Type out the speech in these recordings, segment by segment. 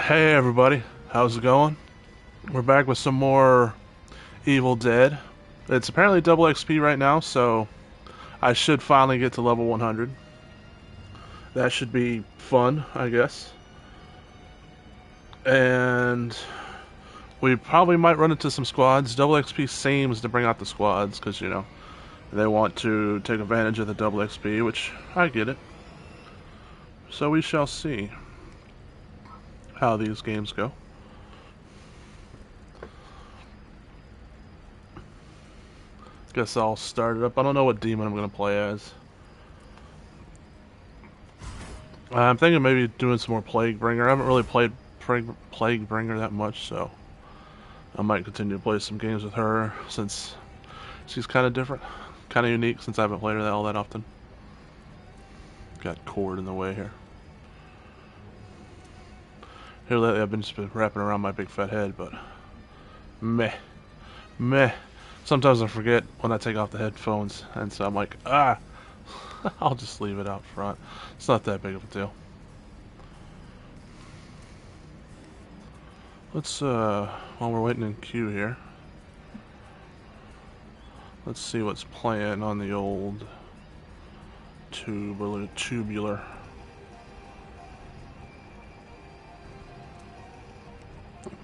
Hey everybody, how's it going? We're back with some more Evil Dead. It's apparently double XP right now, so I should finally get to level 100. That should be fun, I guess. And we probably might run into some squads. Double XP seems to bring out the squads, because, they want to take advantage of the double XP, which I get it. So we shall see how these games go. Guess I'll start it up. I don't know what demon I'm going to play as. I'm thinking maybe doing some more Plague Bringer. I haven't really played Plague Bringer that much, so I might continue to play some games with her since she's kind of different, kind of unique since I haven't played her all that often. Got cord in the way here. Here lately I've been just wrapping around my big fat head, but meh. Sometimes I forget when I take off the headphones, and so I'm like, I'll just leave it out front. It's not that big of a deal. Let's, while we're waiting in queue here, let's see what's playing on the old tubular.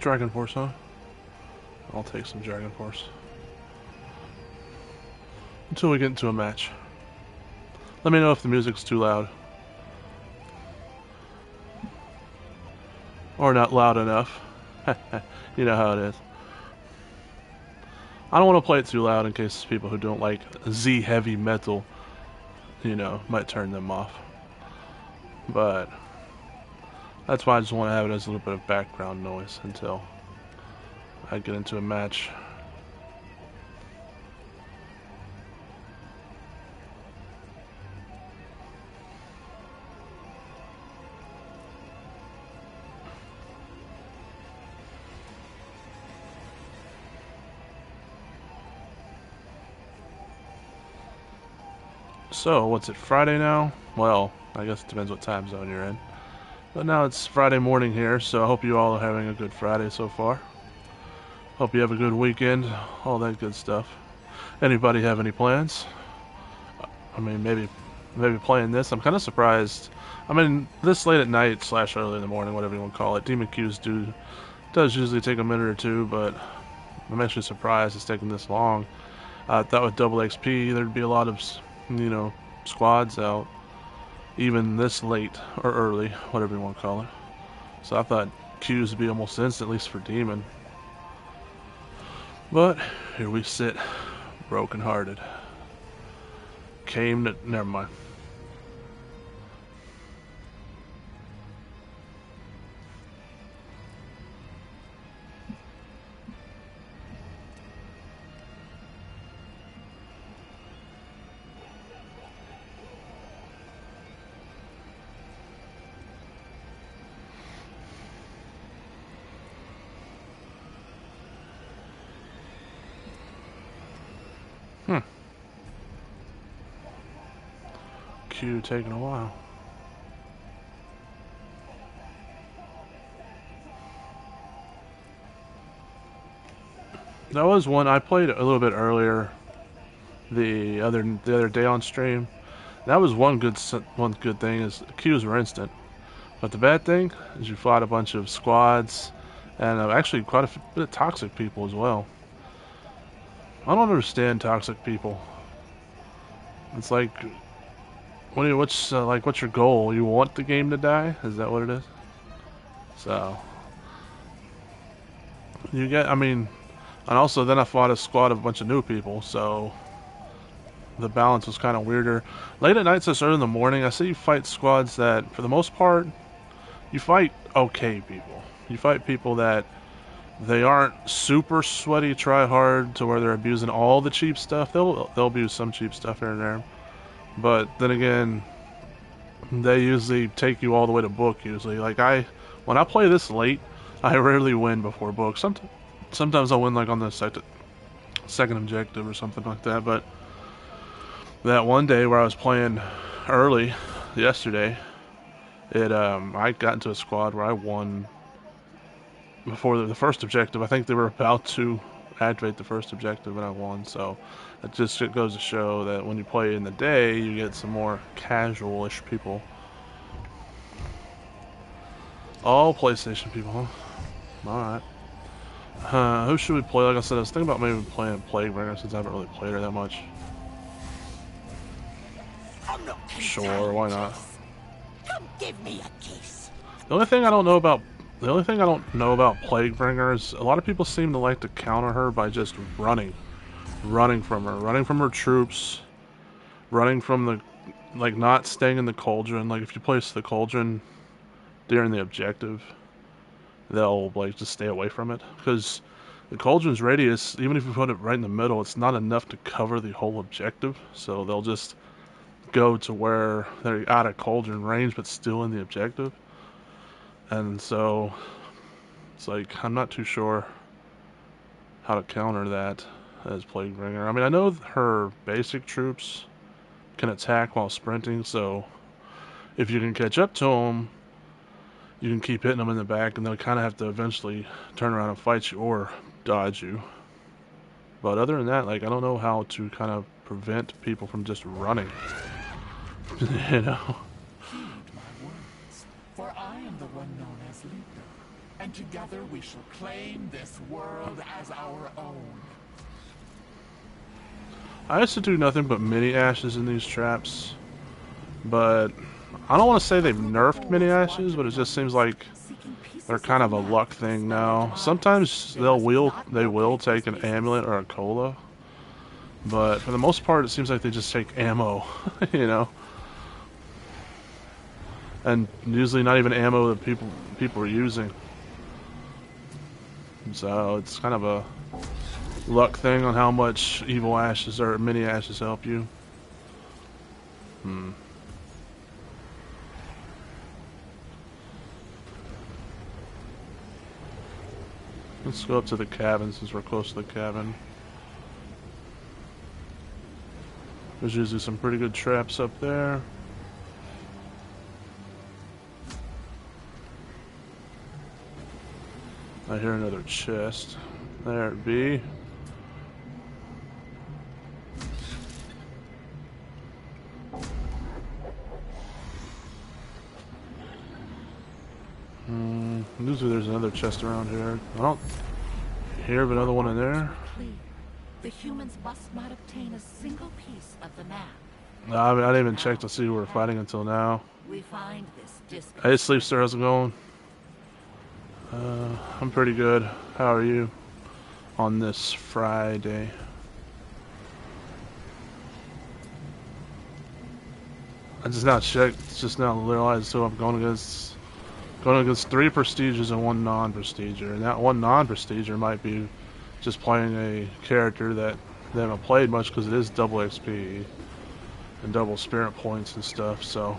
DragonForce, huh? I'll take some DragonForce. Until we get into a match. Let me know if the music's too loud. Or not loud enough. You know how it is. I don't want to play it too loud in case people who don't like Z heavy metal, might turn them off. But that's why I just want to have it as a little bit of background noise until I get into a match. So, what's it, Friday now? Well, I guess it depends what time zone you're in. But now it's Friday morning here, so I hope you all are having a good Friday so far. Hope you have a good weekend, all that good stuff. Anybody have any plans? I mean, maybe playing this. I'm kind of surprised. I mean, this late at night / early in the morning, whatever you want to call it. Demon queues does usually take a minute or two, but I'm actually surprised it's taking this long. I thought with double XP there'd be a lot of squads out, even this late or early, whatever you want to call it. So I thought queues would be almost instant, at least for Demon. But here we sit, broken-hearted. Never mind. Queue taking a while. That was one I played a little bit earlier, the other day on stream. That was one good thing is the queues were instant. But the bad thing is you fought a bunch of squads and actually quite a bit of toxic people as well. I don't understand toxic people. It's like, what's your goal? You want the game to die? Is that what it is? So and also then I fought a squad of a bunch of new people, so the balance was kind of weirder. Late at night, so early in the morning, I see you fight squads that, for the most part, you fight okay people. You fight people that they aren't super sweaty, try hard to where they're abusing all the cheap stuff. They'll abuse some cheap stuff here and there, but then again, they usually take you all the way to book. Usually, when I play this late, I rarely win before book. Sometimes I'll win like on the second objective or something like that. But that one day where I was playing early yesterday, I got into a squad where I won before the first objective. I think they were about to activate the first objective and I won, so it just goes to show that when you play in the day, you get some more casual-ish people. All PlayStation people, huh? Alright. Who should we play? Like I said, I was thinking about maybe playing Plaguebringer since I haven't really played her that much. Sure, why not? Come give me a kiss. The only thing I don't know about Plaguebringer is a lot of people seem to like to counter her by just running from her troops, running from the, like, not staying in the cauldron. Like if you place the cauldron during the objective, they'll like just stay away from it because the cauldron's radius, even if you put it right in the middle, it's not enough to cover the whole objective. So they'll just go to where they're out of cauldron range but still in the objective. And so it's like I'm not too sure how to counter that as Plaguebringer. I mean, I know her basic troops can attack while sprinting, so if you can catch up to them, you can keep hitting them in the back, and they'll kind of have to eventually turn around and fight you or dodge you. But other than that, like, I don't know how to kind of prevent people from just running. You know? Heed my words, for I am the one known as leader, and together we shall claim this world as our own. I used to do nothing but mini ashes in these traps, but I don't want to say they've nerfed mini ashes, but it just seems like they're kind of a luck thing now. Sometimes they will take an amulet or a cola, but for the most part, it seems like they just take ammo, you know. And usually not even ammo that people are using. So it's kind of a luck thing on how much evil ashes or mini ashes help you. Let's go up to the cabin since we're close to the cabin. There's usually some pretty good traps up there. I hear another chest. There it be. Usually there's another chest around here. I don't hear of another one in there. The humans must not obtain a single piece of the map. I mean, I didn't even check to see who we're fighting until now. We find this disc. Hey, Sleepster, how's it going? I'm pretty good. How are you on this Friday? I just now checked, just now realized who I'm going against. Going against 3 prestiges and 1 non-prestiger, and that 1 non-prestiger might be just playing a character that they haven't played much because it is double XP and double spirit points and stuff, so.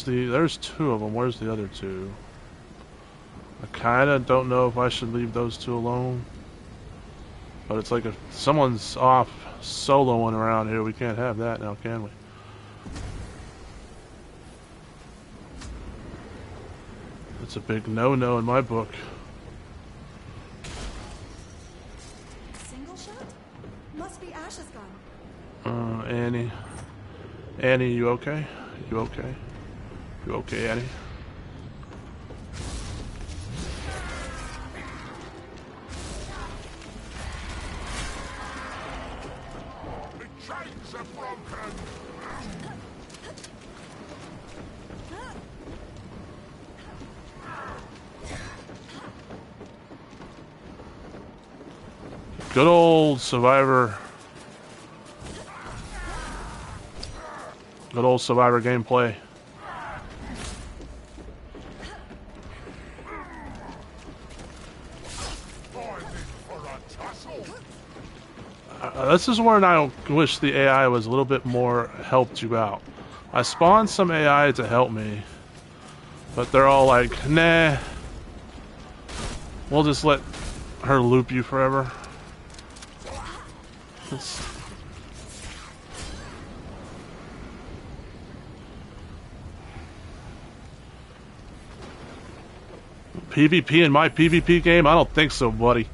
There's 2 of them. Where's the other 2? I kinda don't know if I should leave those 2 alone. But it's like if someone's off soloing around here, we can't have that now, can we? It's a big no-no in my book. Single shot? Must be Ash's gun. Annie. Annie, you okay? You okay? You okay, Annie? The chains are broken. Good old Survivor. Good old Survivor gameplay. This is where I wish the AI was a little bit more helped you out. I spawned some AI to help me, but they're all like, nah, we'll just let her loop you forever. PvP in my PvP game? I don't think so, buddy.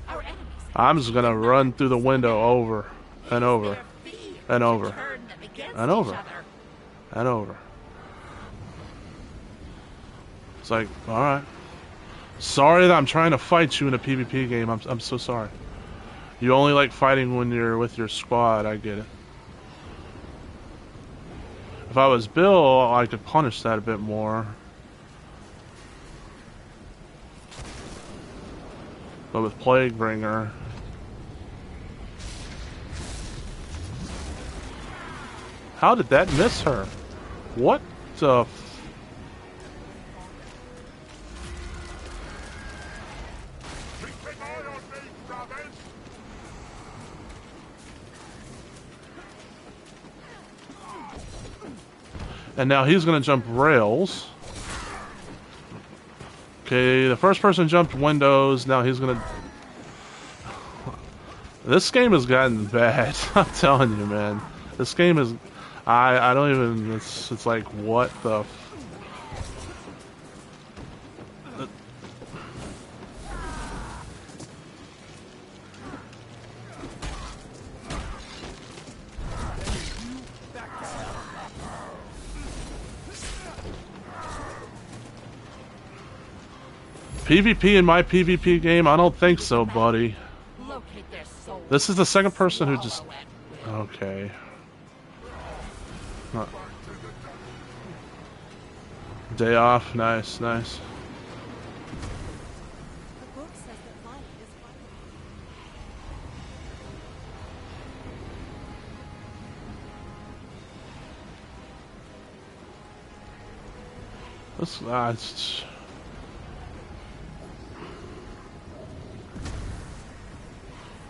I'm just gonna run through the window over and over and over and over and over. It's like, alright. Sorry that I'm trying to fight you in a PvP game. I'm so sorry. You only like fighting when you're with your squad, I get it. If I was Bill, I could punish that a bit more. But with Plaguebringer... How did that miss her? What the... And now he's gonna jump rails. Okay, the first person jumped windows, now he's gonna... This game has gotten bad, I'm telling you, man. This game is... I don't even... It's like, what the... PvP in my PvP game? I don't think so, buddy. This is the second person who just... Okay. Day off. Nice, nice. This... it's...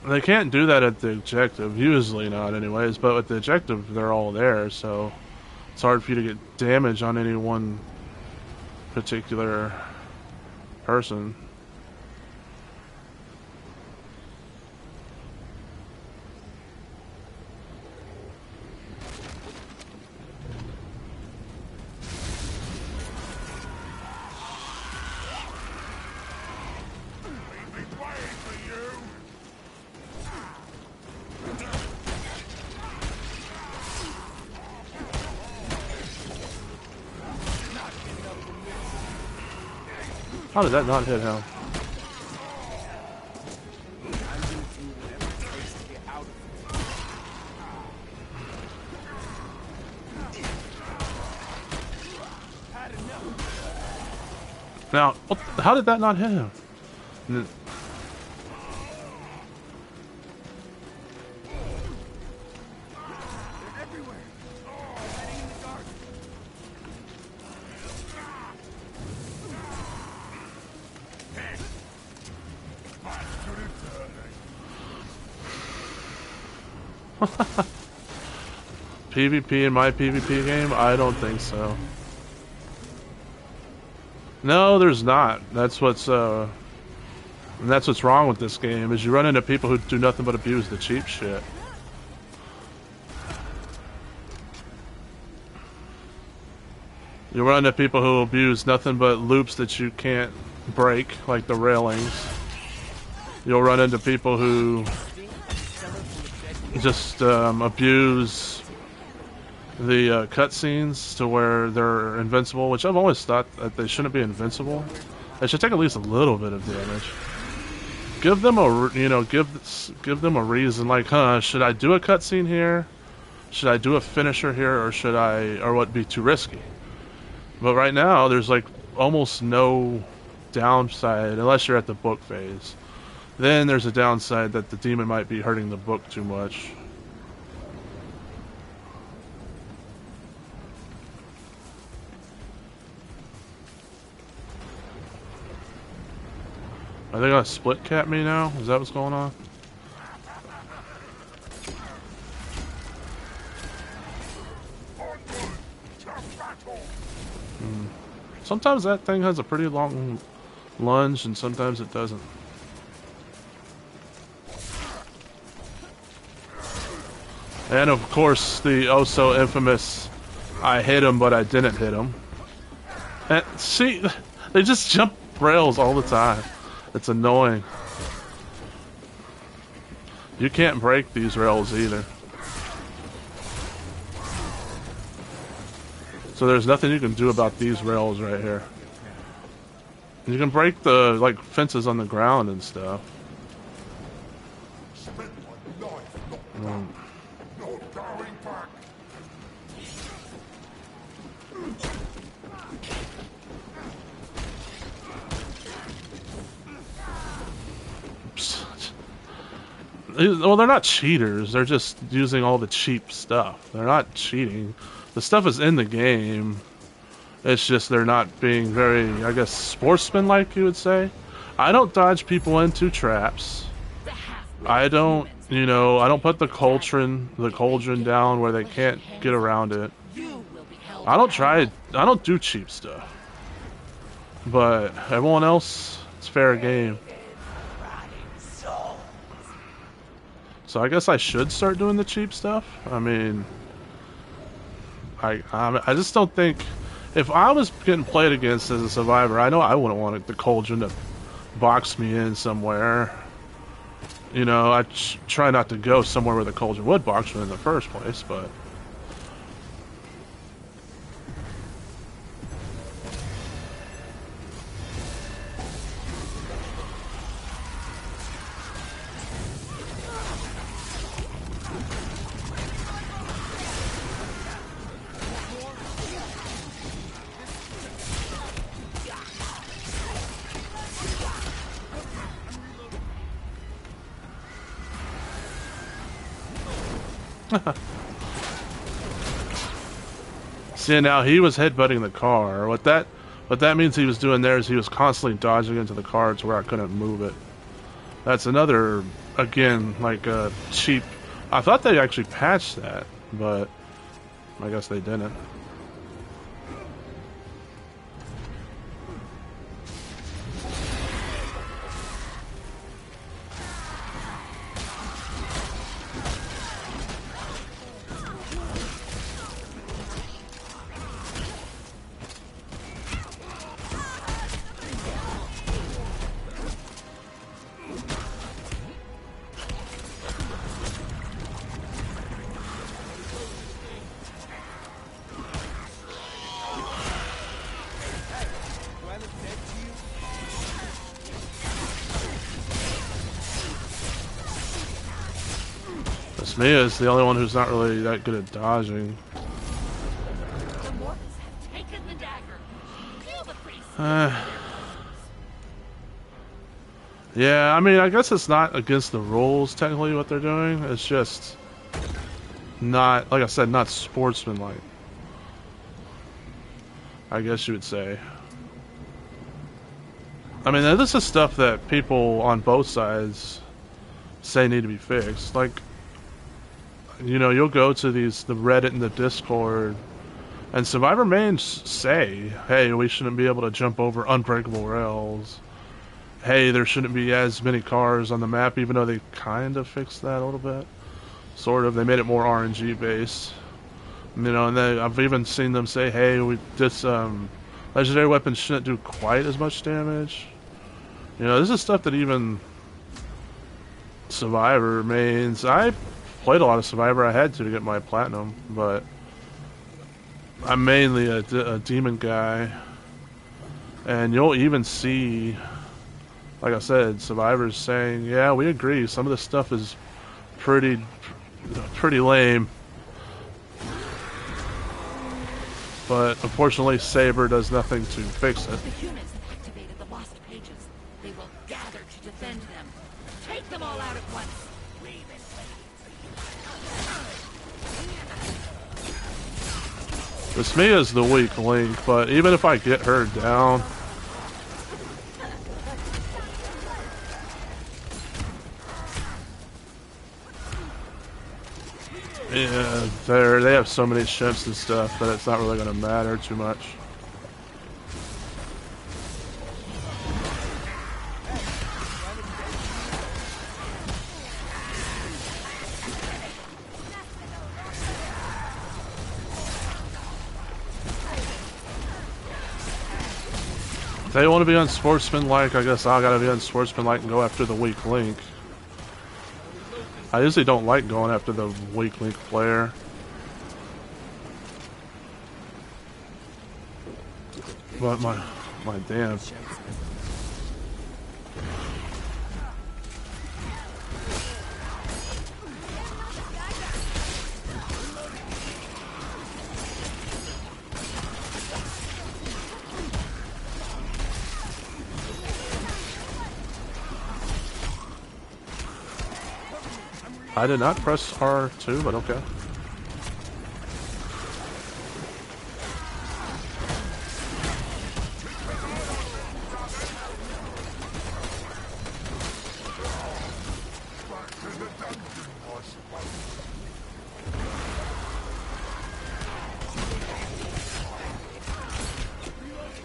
They can't do that at the objective, usually not anyways, but with the objective they're all there, so it's hard for you to get damage on any one particular person. How did that not hit him? Now, how did that not hit him? PvP in my PvP game? I don't think so. No, there's not. That's what's wrong with this game, is you run into people who do nothing but abuse the cheap shit. You run into people who abuse nothing but loops that you can't break, like the railings. You'll run into people who just abuse the cutscenes to where they're invincible, which I've always thought that they shouldn't be invincible. They should take at least a little bit of damage. Give them a, give them a reason, like, should I do a cutscene here? Should I do a finisher here, or would it be too risky? But right now, there's like almost no downside unless you're at the book phase. Then there's a downside that the demon might be hurting the book too much. Are they gonna split cap me now? Is that what's going on? Sometimes that thing has a pretty long lunge, and sometimes it doesn't. And of course, the oh so infamous, I hit him, but I didn't hit him. And see, they just jump rails all the time. It's annoying. You can't break these rails either. So there's nothing you can do about these rails right here. You can break the, like, fences on the ground and stuff. Well, they're not cheaters. They're just using all the cheap stuff. They're not cheating. The stuff is in the game. It's just they're not being very, I guess, sportsman-like, you would say. I don't dodge people into traps. I don't, you know, I don't put the cauldron down where they can't get around it. I don't do cheap stuff. But everyone else, it's fair game. So I guess I should start doing the cheap stuff. I mean, I just don't think, if I was getting played against as a survivor, I know I wouldn't want the cauldron to box me in somewhere. You know, I try not to go somewhere where the cauldron would box me in the first place, but... See, now he was headbutting the car. What that means he was doing there is he was constantly dodging into the car to where I couldn't move it. That's another, again, like a cheap... I thought they actually patched that, but I guess they didn't. Mia is the only one who's not really that good at dodging. Yeah, I mean, I guess it's not against the rules, technically, what they're doing. It's just not, like I said, not sportsmanlike, I guess you would say. I mean, this is stuff that people on both sides say need to be fixed. Like, you know, you'll go to the Reddit and the Discord, and Survivor mains say, hey, we shouldn't be able to jump over unbreakable rails. Hey, there shouldn't be as many cars on the map, even though they kind of fixed that a little bit. Sort of. They made it more RNG based. You know, and I've even seen them say, hey, this legendary weapon shouldn't do quite as much damage. You know, this is stuff that even Survivor mains... I played a lot of Survivor. I had to get my platinum, but I'm mainly a demon guy. And you'll even see, like I said, Survivors saying, yeah, we agree, some of this stuff is pretty lame. But unfortunately, Saber does nothing to fix it. The humans have activated the lost pages. They will gather to defend them. Take them all out at once. This Mia's the weak link, but even if I get her down... Yeah, they have so many ships and stuff that it's not really going to matter too much. If they want to be unsportsmanlike, I guess I gotta be unsportsmanlike and go after the weak link. I usually don't like going after the weak link player. But my damn. I did not press R2, but okay.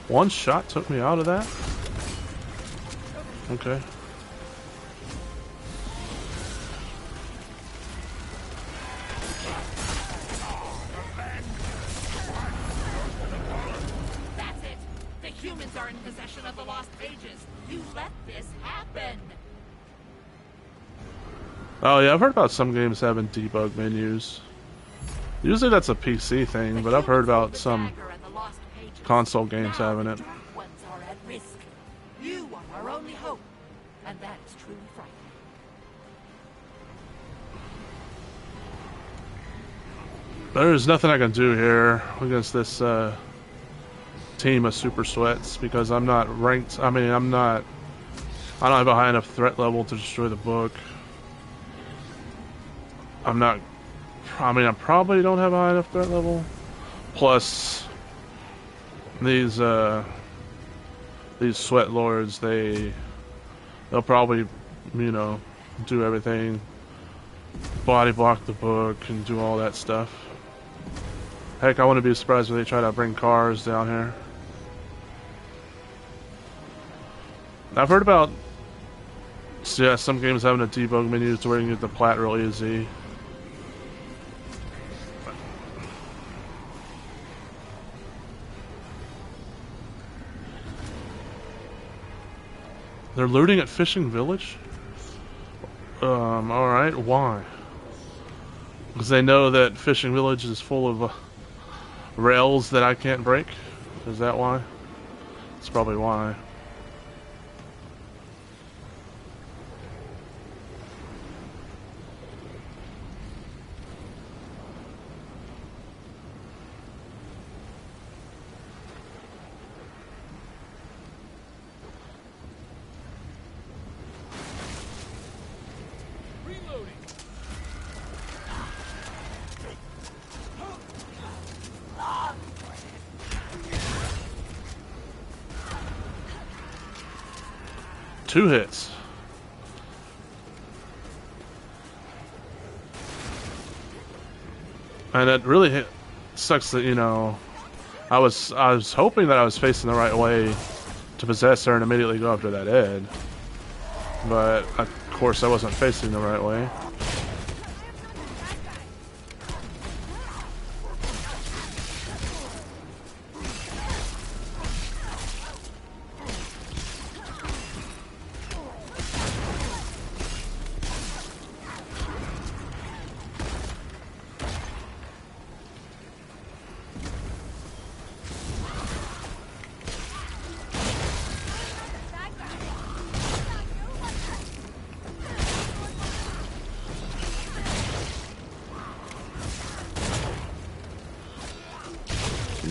One shot took me out of that? Okay. That's it! The humans are in possession of the lost pages! You let this happen! Oh yeah, I've heard about some games having debug menus. Usually that's a PC thing, but I've heard about some console games having it. Ones are at risk. You are our only hope, and that is truly frightening. There's nothing I can do here against this team of super sweats because I'm not ranked. I mean, I don't have a high enough threat level to destroy the book. I probably don't have a high enough threat level. Plus, these sweat lords, they'll probably, do everything, body block the book and do all that stuff. Heck, I wouldn't be surprised if they try to bring cars down here. I've heard about, some games having a debug menu to where you can get the plat real easy. They're looting at Fishing Village? Alright, why? Because they know that Fishing Village is full of rails that I can't break? Is that why? That's probably why. Two hits. And it really sucks that, I was hoping that I was facing the right way to possess her and immediately go after that Ed. But, of course, I wasn't facing the right way.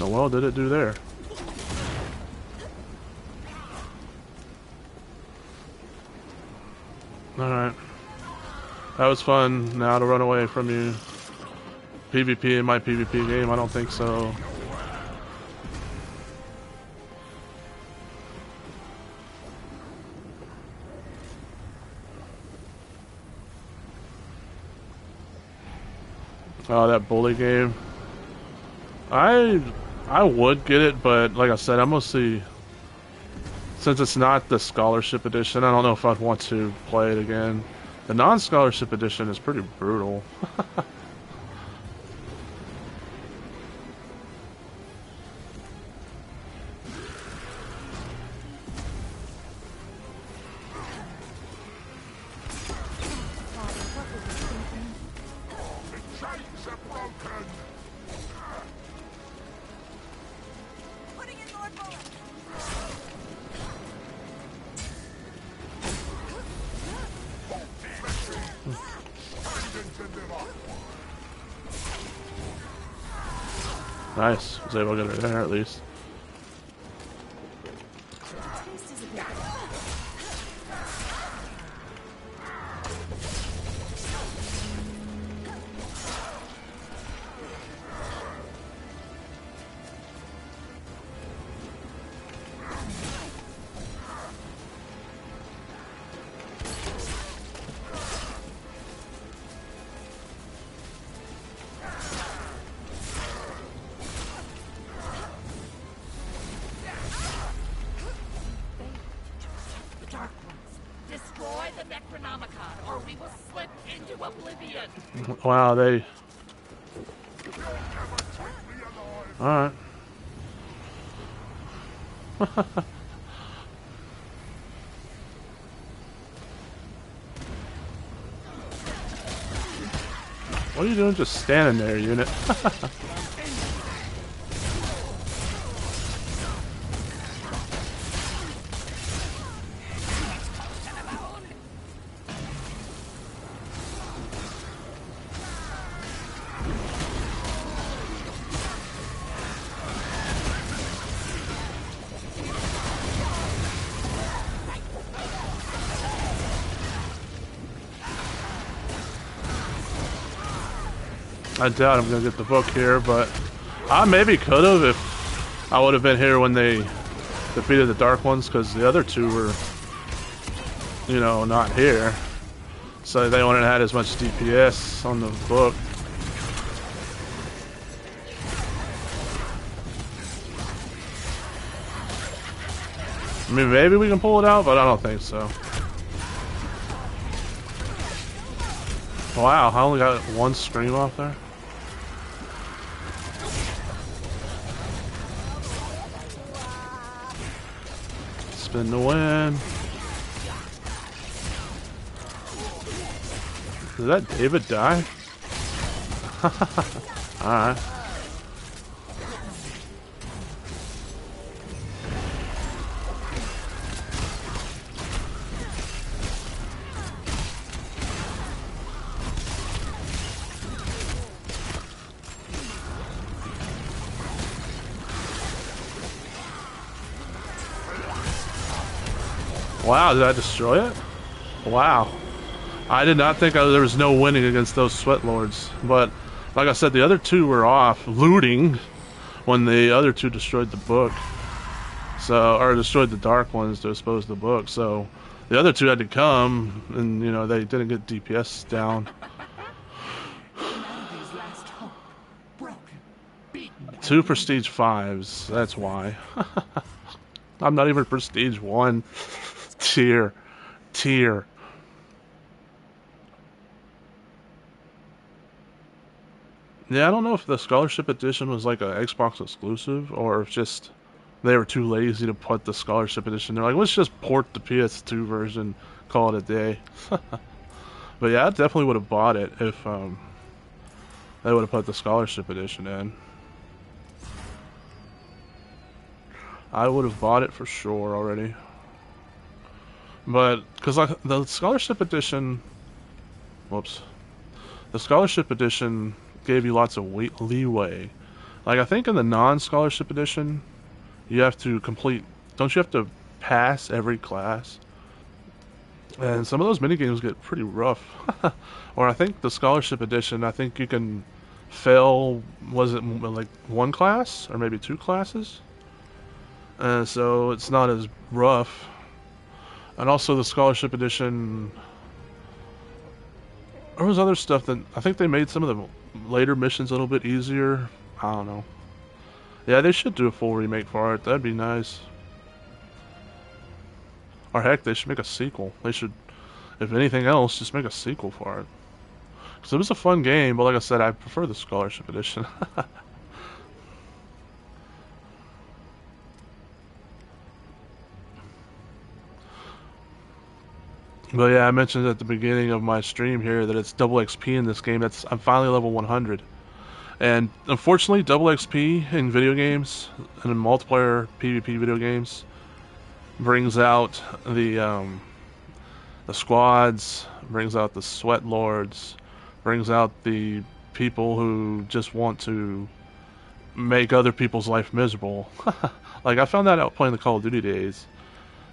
What did it do there? Alright. That was fun. Now to run away from you. PvP in my PvP game? I don't think so. Oh, that bully game. I would get it, but like I said, I'm mostly, since it's not the scholarship edition, I don't know if I'd want to play it again. The non-scholarship edition is pretty brutal. Putting in more bullets. Nice. Was able to get her there at least. Taste is a bit. The Dark Ones. Destroy the Necronomicon, or we will slip into oblivion. Wow, they. Alright. What are you doing just standing there, unit? I doubt I'm gonna get the book here, but I maybe could have if I would have been here when they defeated the Dark Ones, because the other two were, you know, not here. So they wouldn't have had as much DPS on the book. I mean, maybe we can pull it out, but I don't think so. Wow, I only got one scream off there. Spin the win. Did that David die? Alright. Wow, did I destroy it? Wow. I did not think there was no winning against those Sweat Lords. But, like I said, the other two were off looting when the other two destroyed the book. So, or destroyed the Dark Ones to expose the book. So, the other two had to come, and, you know, they didn't get DPS down. Humanity's last hope. Broken. Beaten. 2 Prestige 5s, that's why. I'm not even Prestige 1 tier. Yeah, I don't know if the Scholarship Edition was like a Xbox exclusive, or if just they were too lazy to put the Scholarship Edition. They're like, let's just port the PS2 version, call it a day. But yeah, I definitely would have bought it if they would have put the Scholarship Edition in. I would have bought it for sure already. But, because like, the Scholarship Edition... Whoops. The Scholarship Edition gave you lots of leeway. Like, I think in the non-Scholarship Edition, you have to complete... Don't you have to pass every class? And some of those minigames get pretty rough. Or I think the Scholarship Edition, I think you can fail, was it like 1 class? Or maybe 2 classes? So it's not as rough. And also the Scholarship Edition, there was other stuff that I think they made some of the later missions a little bit easier. I don't know. Yeah, they should do a full remake for it. That'd be nice. Or heck, they should make a sequel. They should, if anything else, just make a sequel for it. Because it was a fun game, but like I said, I prefer the Scholarship Edition. But yeah, I mentioned at the beginning of my stream here that it's double XP in this game. I'm finally level 100. And unfortunately, double XP in video games and in multiplayer PvP video games brings out the squads, brings out the sweat lords, brings out the people who just want to make other people's life miserable. Like, I found that out playing the Call of Duty days.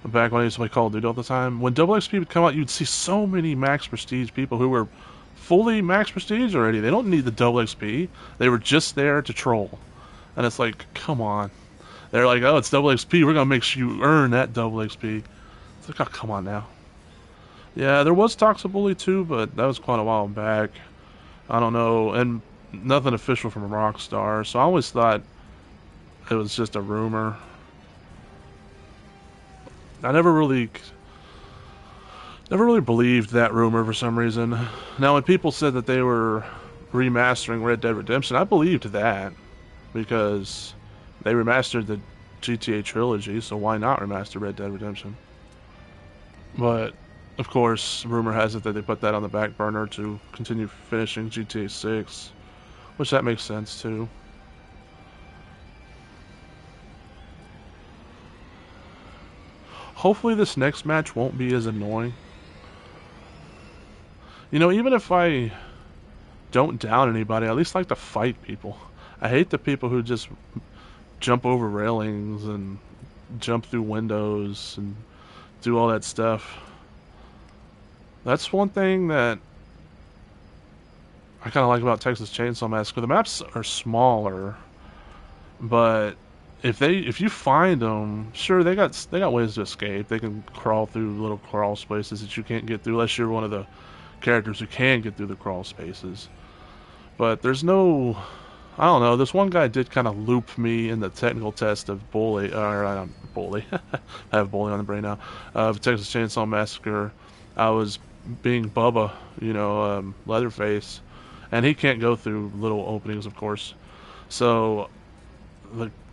Back when I used to play Call of Duty all the time. When double XP would come out, you'd see so many max prestige people who were fully max prestige already. They don't need the double XP. They were just there to troll. And it's like, come on. They're like, oh, it's double XP. We're going to make sure you earn that double XP. It's like, oh, come on now. Yeah, there was Toxic Bully too, but that was quite a while back. I don't know. And nothing official from Rockstar. So I always thought it was just a rumor. I never really believed that rumor for some reason. Now, when people said that they were remastering Red Dead Redemption, I believed that because they remastered the GTA trilogy, so why not remaster Red Dead Redemption? But of course, rumor has it that they put that on the back burner to continue finishing GTA 6, which that makes sense too. Hopefully this next match won't be as annoying. You know, even if I don't down anybody, I at least like to fight people. I hate the people who just jump over railings and jump through windows and do all that stuff. That's one thing that I kind of like about Texas Chainsaw Massacre. The maps are smaller, but if you find them, sure, they got ways to escape. They can crawl through little crawl spaces that you can't get through unless you're one of the characters who can get through the crawl spaces. But there's no, I don't know. This one guy did kind of loop me in the technical test of Bully, or Bully. I have Bully on the brain now. Of Texas Chainsaw Massacre. I was being Bubba, you know, Leatherface, and he can't go through little openings, of course. So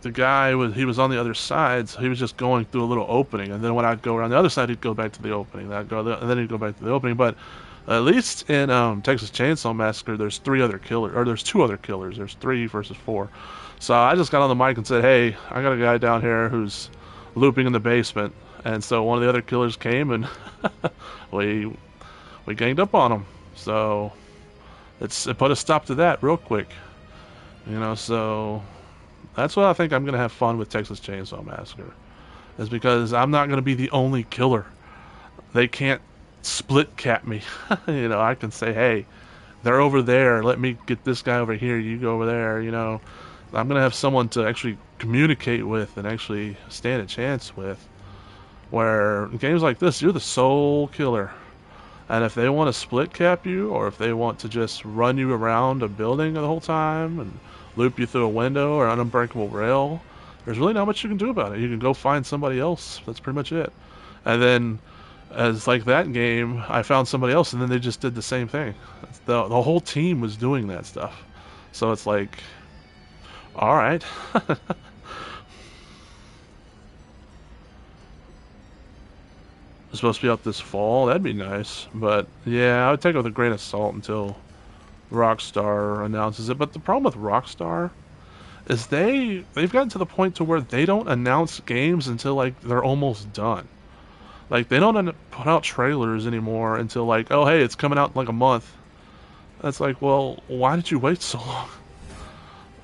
the guy he was on the other side, so he was just going through a little opening, and then when I'd go around the other side, he'd go back to the opening. And then he'd go back to the opening. But at least in Texas Chainsaw Massacre, there's two other killers. There's 3 versus 4. So I just got on the mic and said, "Hey, I got a guy down here who's looping in the basement." And so one of the other killers came, and we ganged up on him. So it put a stop to that real quick. You know, so that's what I think I'm going to have fun with Texas Chainsaw Massacre. Is because I'm not going to be the only killer. They can't split cap me. You know, I can say, hey, they're over there. Let me get this guy over here. You go over there. You know, I'm going to have someone to actually communicate with and actually stand a chance with. Where in games like this, you're the sole killer. And if they want to split cap you, or if they want to just run you around a building the whole time and loop you through a window or an unbreakable rail, there's really not much you can do about it. You can go find somebody else. That's pretty much it. And then, as like that game, I found somebody else, and then they just did the same thing. The whole team was doing that stuff. So it's like, all right. It's supposed to be out this fall. That'd be nice. But yeah, I would take it with a grain of salt until Rockstar announces it. But the problem with Rockstar is they've gotten to the point to where they don't announce games until like they're almost done. Like they don't put out trailers anymore until like, oh hey, it's coming out in like a month. That's like, well, why did you wait so long?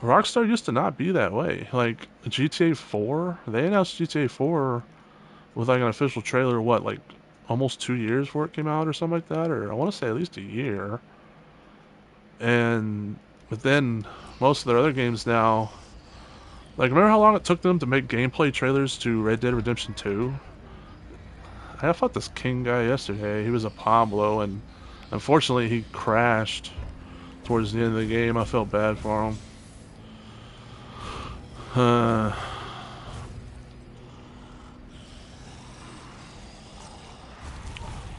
Rockstar used to not be that way. Like GTA 4, they announced GTA 4 with like an official trailer, what, like almost 2 years before it came out or something like that, or I want to say at least a year. But then most of their other games now, like remember how long it took them to make gameplay trailers to Red Dead Redemption 2? I fought this King guy yesterday. He was a Pablo, and unfortunately he crashed towards the end of the game. I felt bad for him.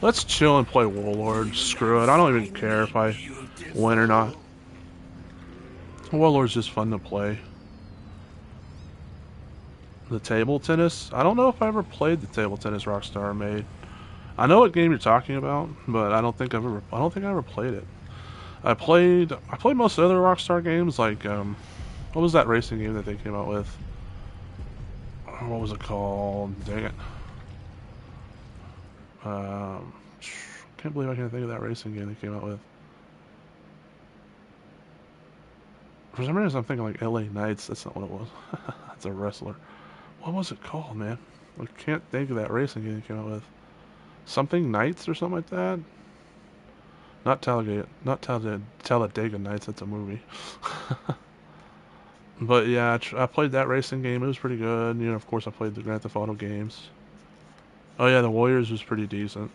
Let's chill and play Warlord. Screw it. I don't even care if I win or not. Warlord's just fun to play. The table tennis? I don't know if I ever played the table tennis Rockstar made. I know what game you're talking about, but I don't think I ever played it. I played most other Rockstar games, like what was that racing game that they came out with? What was it called? Dang it. Can't believe I can't think of that racing game they came out with. For some reason I'm thinking like LA Knights. That's not what it was. That's a wrestler. What was it called, man? I can't think of that racing game they came out with. Something Knights or something like that? Not Talladega Nights, that's a movie. But yeah, I played that racing game. It was pretty good. You know, of course, I played the Grand Theft Auto games. Oh yeah, the Warriors was pretty decent.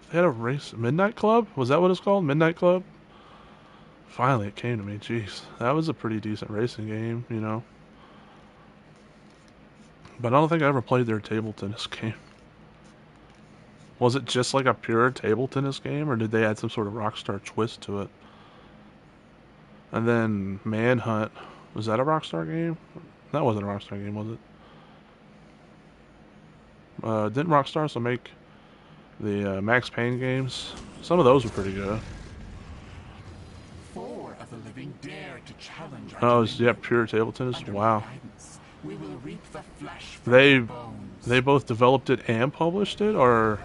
They had a race, Midnight Club? Was that what it's called? Midnight Club? Finally, it came to me. Jeez, that was a pretty decent racing game, you know. But I don't think I ever played their table tennis game. Was it just like a pure table tennis game, or did they add some sort of Rockstar twist to it? And then Manhunt, was that a Rockstar game? That wasn't a Rockstar game, was it? Didn't Rockstar also make the Max Payne games? Some of those were pretty good. 4 of the living dare to challenge our Oh, dominion. yeah, pure table tennis. Under Wow. my guidance, we will reap the flesh from their bones. They both developed it and published it, or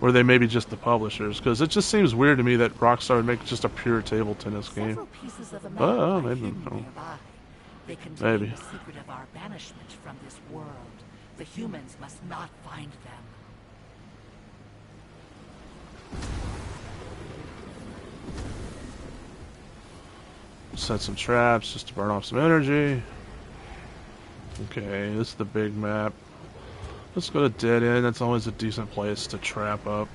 were they maybe just the publishers? Because it just seems weird to me that Rockstar would make just a pure table tennis game. Several pieces of the map Oh, lie maybe. hidden Oh. nearby. They contain Maybe. the secret of our banishment from this world. The humans must not find them. Set some traps just to burn off some energy. Okay, this is the big map. Let's go to Dead End. That's always a decent place to trap up.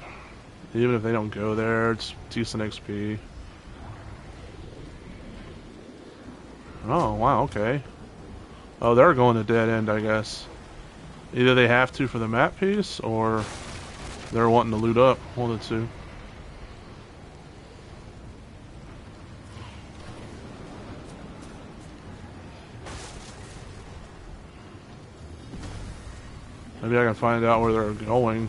Even if they don't go there, it's decent XP. Oh, wow, okay. Oh, they're going to Dead End, I guess. Either they have to for the map piece, or they're wanting to loot up. One of the two. Maybe I can find out where they're going.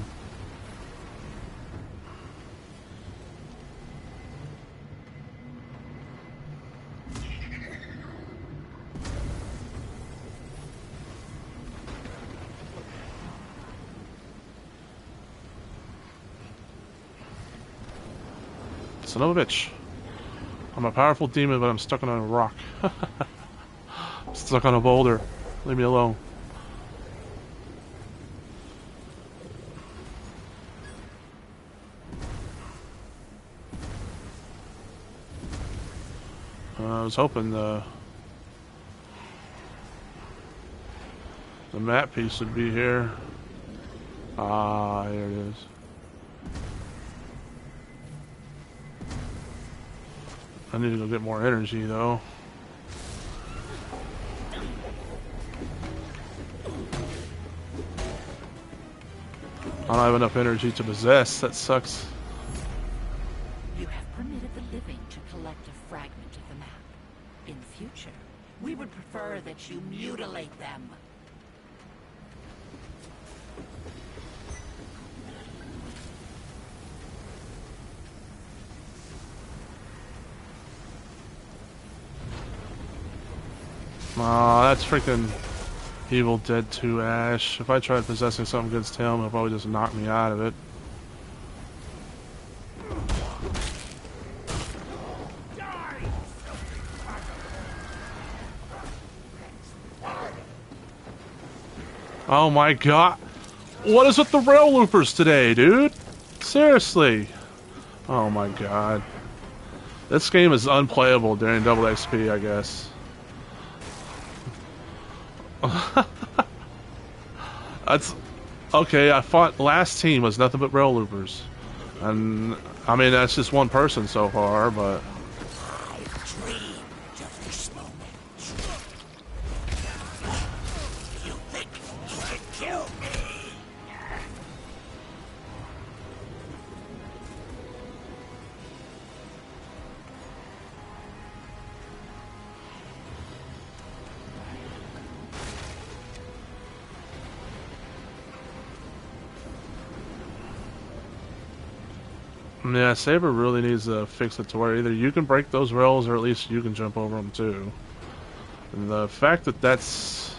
Son of a bitch. I'm a powerful demon, but I'm stuck on a rock. Stuck on a boulder. Leave me alone. I was hoping the map piece would be here. Ah, here it is. I need to go get more energy, though. I don't have enough energy to possess. That sucks. You have permitted the living to collect a fragment of the map. In future, we would prefer that you mutilate them. Aw, that's freaking Evil Dead 2 Ash. If I tried possessing something against him, he'll probably just knock me out of it. Oh my god. What is with the rail loopers today, dude? Seriously. Oh my god. This game is unplayable during double XP, I guess. That's okay. I fought last team was nothing but rail loopers, and I mean that's just one person so far, but Yeah, Saber really needs to fix it to where either you can break those rails or at least you can jump over them too. And the fact that that's,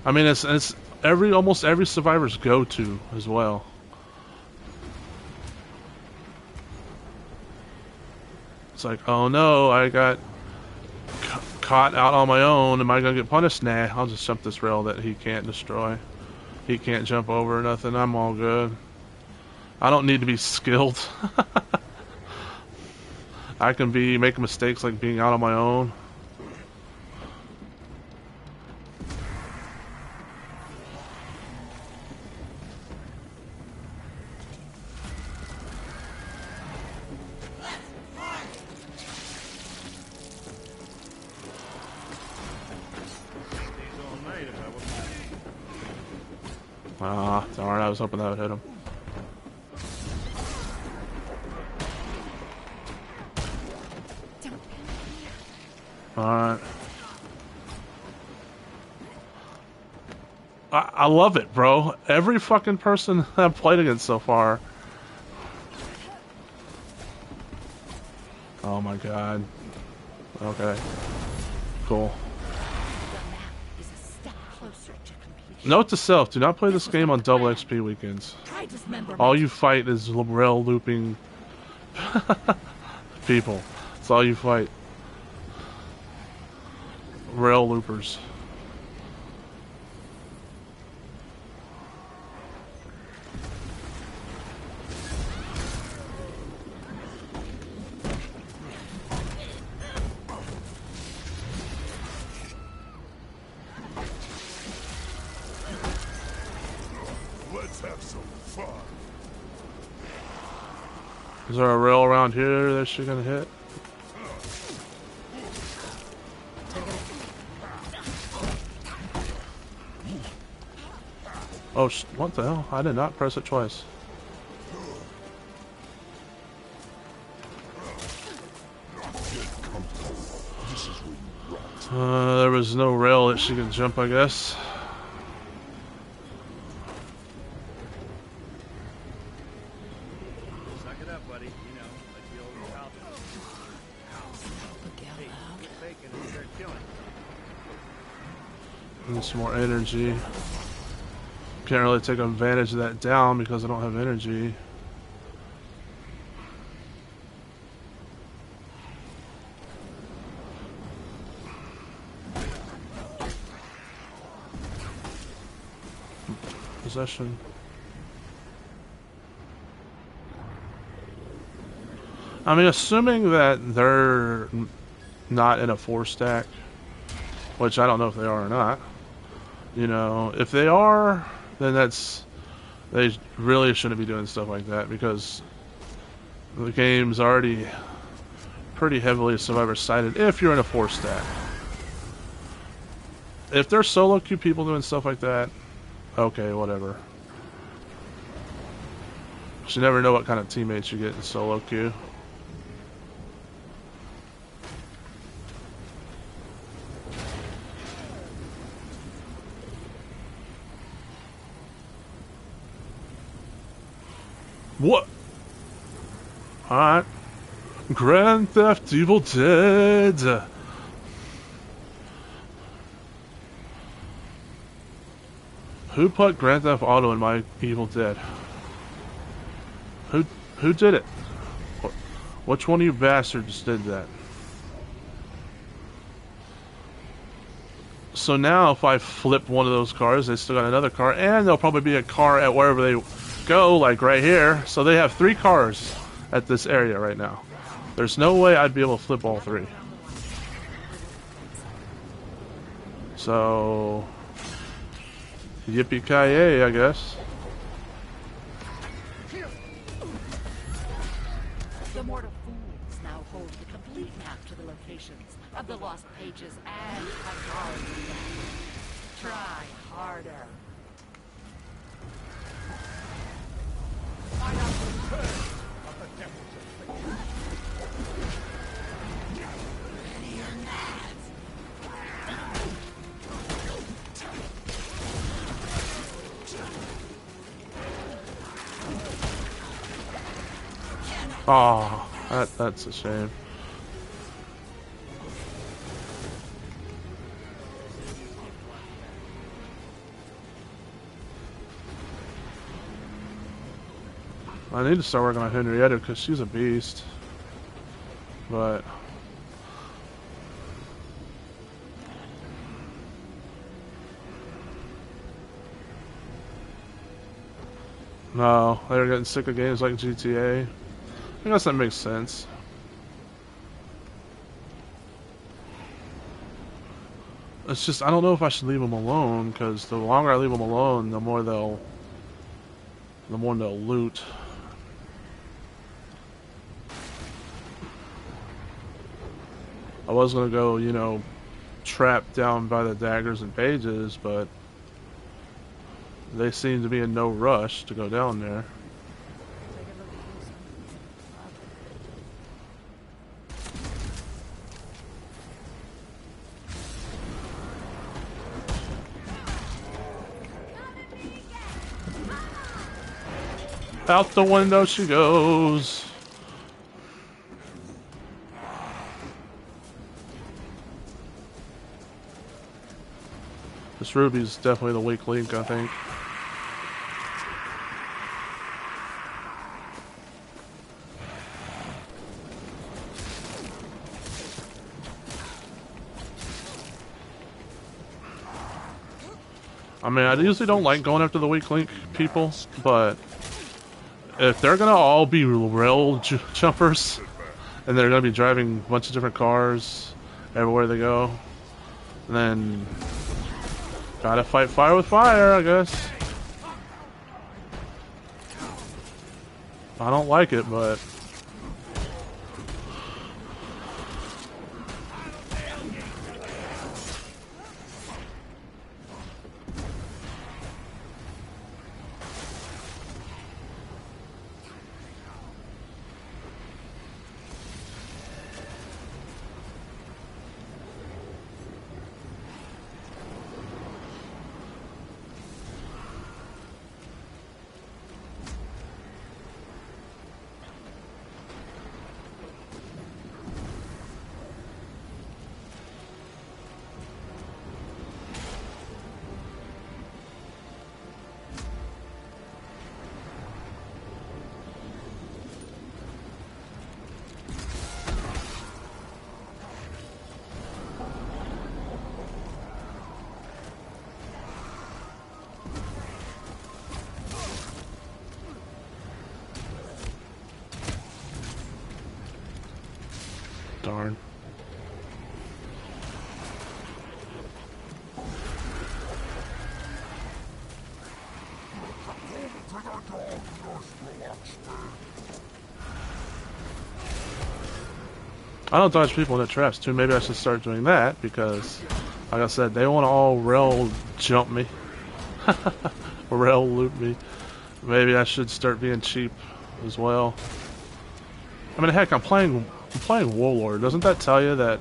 I mean, it's almost every survivor's go-to as well. It's like, oh no, I got caught out on my own. Am I gonna get punished? Nah, I'll just jump this rail that he can't destroy. He can't jump over or nothing. I'm all good. I don't need to be skilled. I can be making mistakes like being out on my own. Ah, darn, I was hoping that would hit him. Alright. I love it, bro. Every fucking person I've played against so far. Oh my god. Okay. Cool. Note to self, do not play this game on double XP weekends. All you fight is rail looping people. That's all you fight. Rail loopers. Let's have some fun. Is there a rail around here that she's gonna hit? Oh, what the hell? I did not press it twice. There was no rail that she can jump, I guess. Suck it up, buddy. You know, like the old Calvin. Hey, quit faking and start killing. Need some more energy. Can't really take advantage of that down because I don't have energy. Possession. I mean, assuming that they're not in a 4-stack, which I don't know if they are or not. You know, if they are, then they really shouldn't be doing stuff like that because the game's already pretty heavily survivor-sided if you're in a 4-stack. If they're solo queue people doing stuff like that, okay, whatever. You never know what kind of teammates you get in solo queue. What? Alright. Grand Theft Evil Dead. Who put Grand Theft Auto in my Evil Dead? Who did it? Which one of you bastards did that? So now if I flip one of those cars, they still got another car, and there'll probably be a car at wherever they go, like right here. So they have 3 cars at this area right now. There's no way I'd be able to flip all 3. So yippee-ki-yay, I guess. The mortal fools now hold the complete map to the locations of the lost pages and Hungarian. Try harder. I am the curse of the devil's affliction. Oh, that's a shame. I need to start working on Henrietta because she's a beast. But no, they're getting sick of games like GTA. I guess that makes sense. It's just I don't know if I should leave them alone because the longer I leave them alone, the more they'll loot. I was gonna go, you know, trap down by the daggers and pages, but they seem to be in no rush to go down there. Out the window she goes. This Ruby's definitely the weak link, I think. I mean, I usually don't like going after the weak link people, but if they're gonna all be rail jumpers, and they're gonna be driving a bunch of different cars everywhere they go, then gotta fight fire with fire, I guess. I don't like it, but darn. I don't dodge people in the traps too. Maybe I should start doing that because, like I said, they want to all rail jump me, rail loot me. Maybe I should start being cheap as well. I mean, heck, I'm playing Warlord. Doesn't that tell you that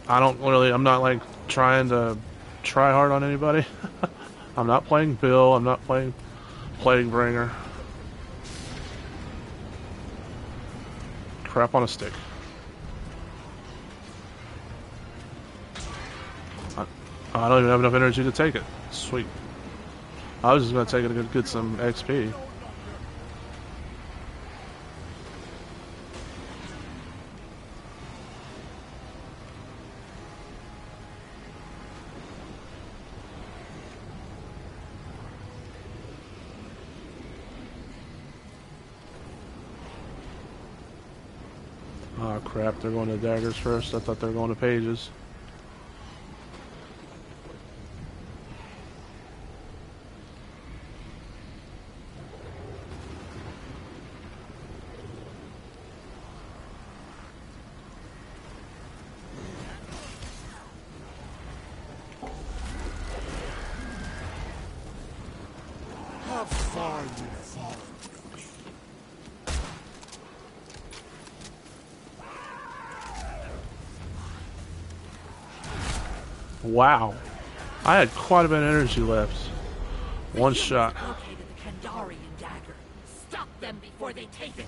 I'm not like trying to try hard on anybody? I'm not playing Bill. I'm not playing Plaguebringer. Crap on a stick. I don't even have enough energy to take it. Sweet. I was just gonna take it to get some XP. Oh crap, they're going to daggers first. I thought they were going to pages. How far you fall. Wow. I had quite a bit of energy left. One shot. Located the Kandarian dagger. Stop them before they take it.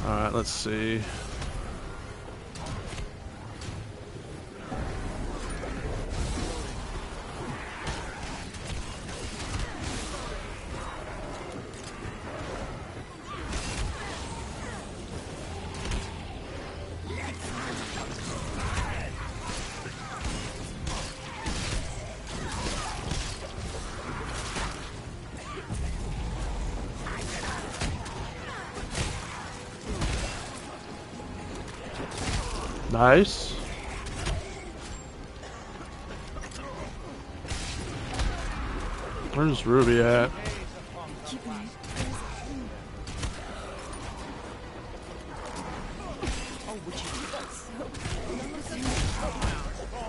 Alright, let's see. Nice. Where's Ruby at?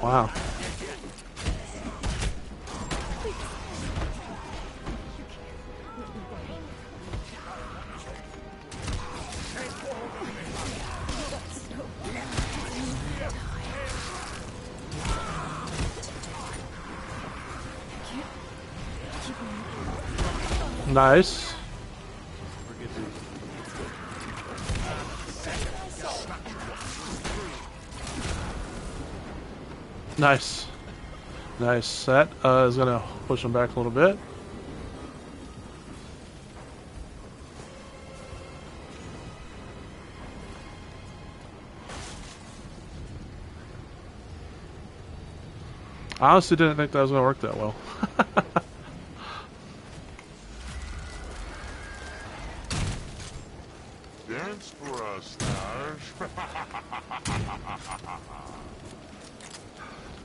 Wow. Nice. Nice. Nice. That is going to push him back a little bit. I honestly didn't think that was going to work that well. Dance for us, stars.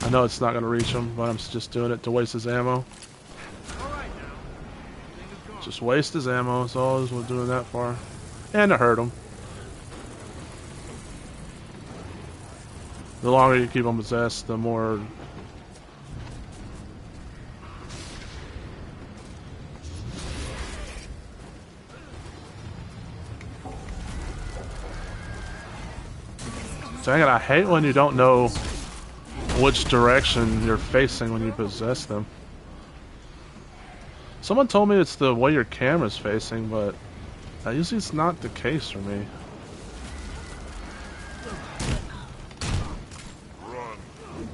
I know it's not going to reach him, but I'm just doing it to waste his ammo. Just waste his ammo, that's all we're doing that for. And to hurt him. The longer you keep him possessed, the more... Dang it, I hate when you don't know which direction you're facing when you possess them. Someone told me it's the way your camera's facing, but that usually is not the case for me.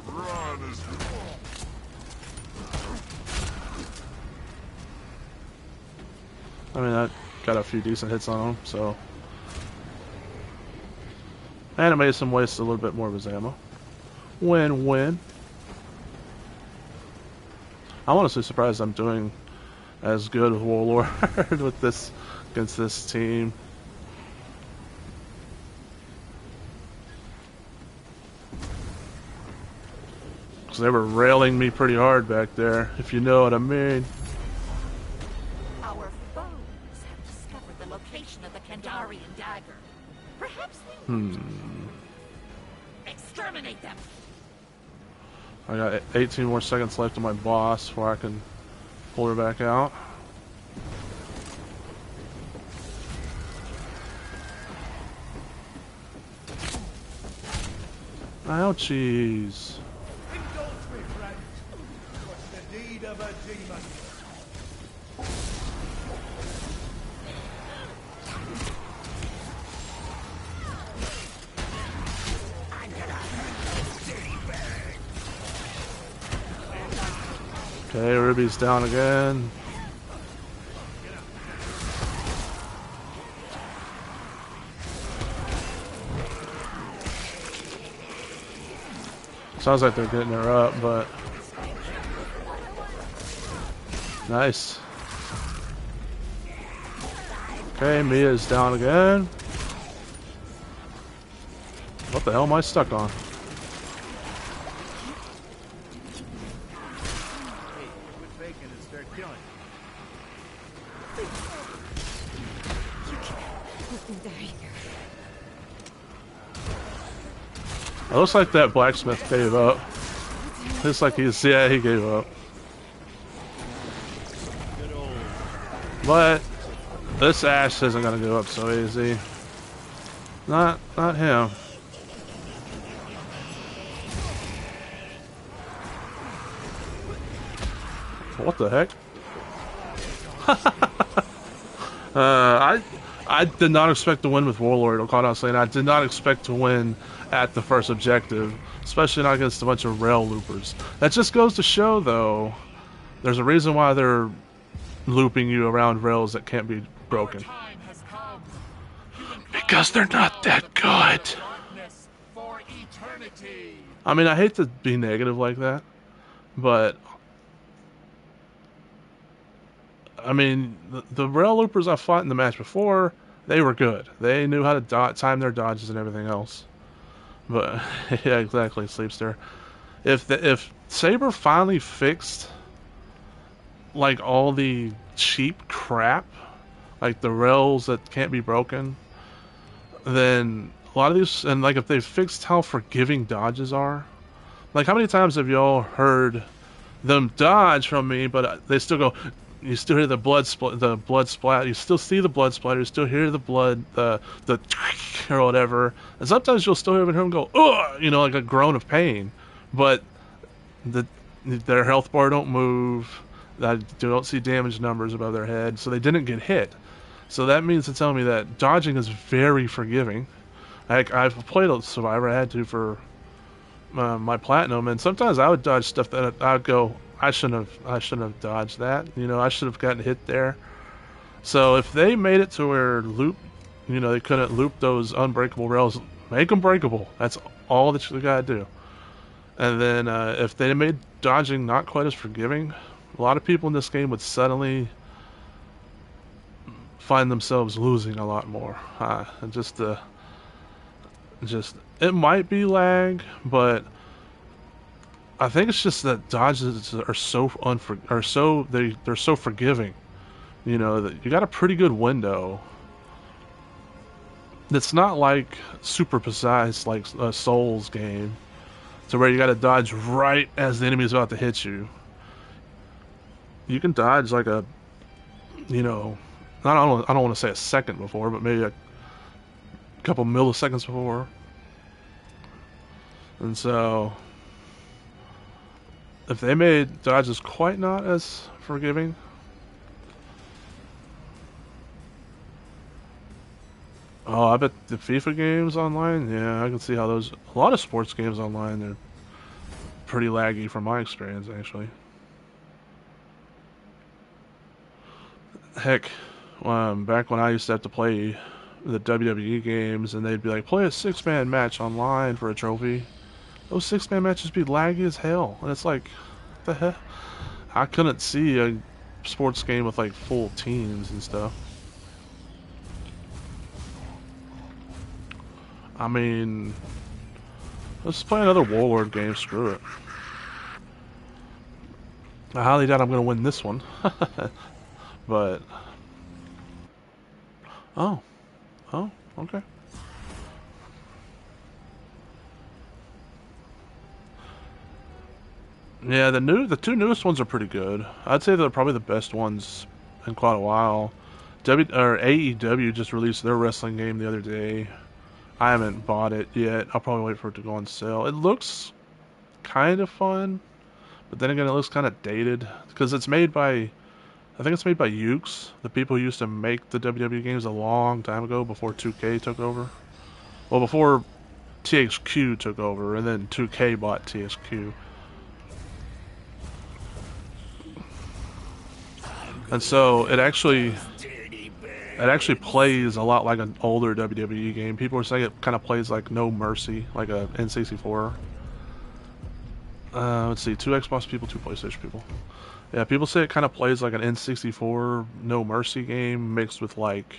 Run is I mean, I got a few decent hits on him, so... And it made him waste a little bit more of his ammo. Win-win. I'm honestly surprised I'm doing as good with Warlord with this against this team. Because they were railing me pretty hard back there, if you know what I mean. Our foes have discovered the location of the Kandarian dagger. Perhaps they exterminate them. I got 18 more seconds left on my boss before I can pull her back out. Ouchies. Indulge me, friend. What's the deed of a demon? Okay, Ruby's down again. Sounds like they're getting her up, but... Nice. Okay, Mia's down again. What the hell am I stuck on? Quit faking and start killing. It looks like that blacksmith gave up. Looks like he gave up. But this Ash isn't gonna go up so easy. Not him. What the heck? I did not expect to win with Warlord, quite honestly, and I did not expect to win at the first objective, especially not against a bunch of rail loopers. That just goes to show, though, there's a reason why they're looping you around rails that can't be broken. Time has come. Because they're not that good. Darkness for eternity. I mean, I hate to be negative like that, but I mean, the rail loopers I fought in the match before, they were good. They knew how to time their dodges and everything else. But yeah, exactly, Sleepster. If Saber finally fixed like all the cheap crap, like the rails that can't be broken, then a lot of these, and like if they fixed how forgiving dodges are, like how many times have y'all heard them dodge from me, but they still go. You still hear the blood splat. You still see the blood splatter. You still hear the blood, the or whatever. And sometimes you'll still even hear them go, ugh, you know, like a groan of pain. But their health bar don't move. They don't see damage numbers above their head, so they didn't get hit. So that means to tell me that dodging is very forgiving. I've played a Survivor. I had to for my platinum, and sometimes I would dodge stuff that I would go, I shouldn't have dodged that. You know, I should have gotten hit there. So if they made it to where they couldn't loop those unbreakable rails, make them breakable. That's all that you gotta do. And then if they made dodging not quite as forgiving, a lot of people in this game would suddenly find themselves losing a lot more. It might be lag, but I think it's just that dodges are they're so forgiving. You know, that you got a pretty good window. It's not like super precise like a Souls game, to where you got to dodge right as the enemy's about to hit you. You can dodge like I don't want to say a second before, but maybe a couple milliseconds before. And so, if they made dodges quite not as forgiving, oh, I bet the FIFA games online, yeah, I can see how a lot of sports games online, they're pretty laggy from my experience, actually. Heck, back when I used to have to play the WWE games, and they'd be like, play a 6-man match online for a trophy. Those 6-man matches be laggy as hell, and it's like, what the heck? I couldn't see a sports game with like full teams and stuff. I mean, let's play another Warlord game. Screw it. I highly doubt I'm going to win this one, but oh, okay. Yeah, the two newest ones are pretty good. I'd say they're probably the best ones in quite a while. AEW just released their wrestling game the other day. I haven't bought it yet. I'll probably wait for it to go on sale. It looks kind of fun, but then again, it looks kind of dated because it's made by, I think it's made by Ukes, the people who used to make the WWE games a long time ago before 2K took over. Well, before THQ took over, and then 2K bought THQ. And so it actually plays a lot like an older WWE game. People are saying it kind of plays like No Mercy, like a N64. Let's see, 2 Xbox people, 2 PlayStation people. Yeah, people say it kind of plays like an N64 No Mercy game mixed with like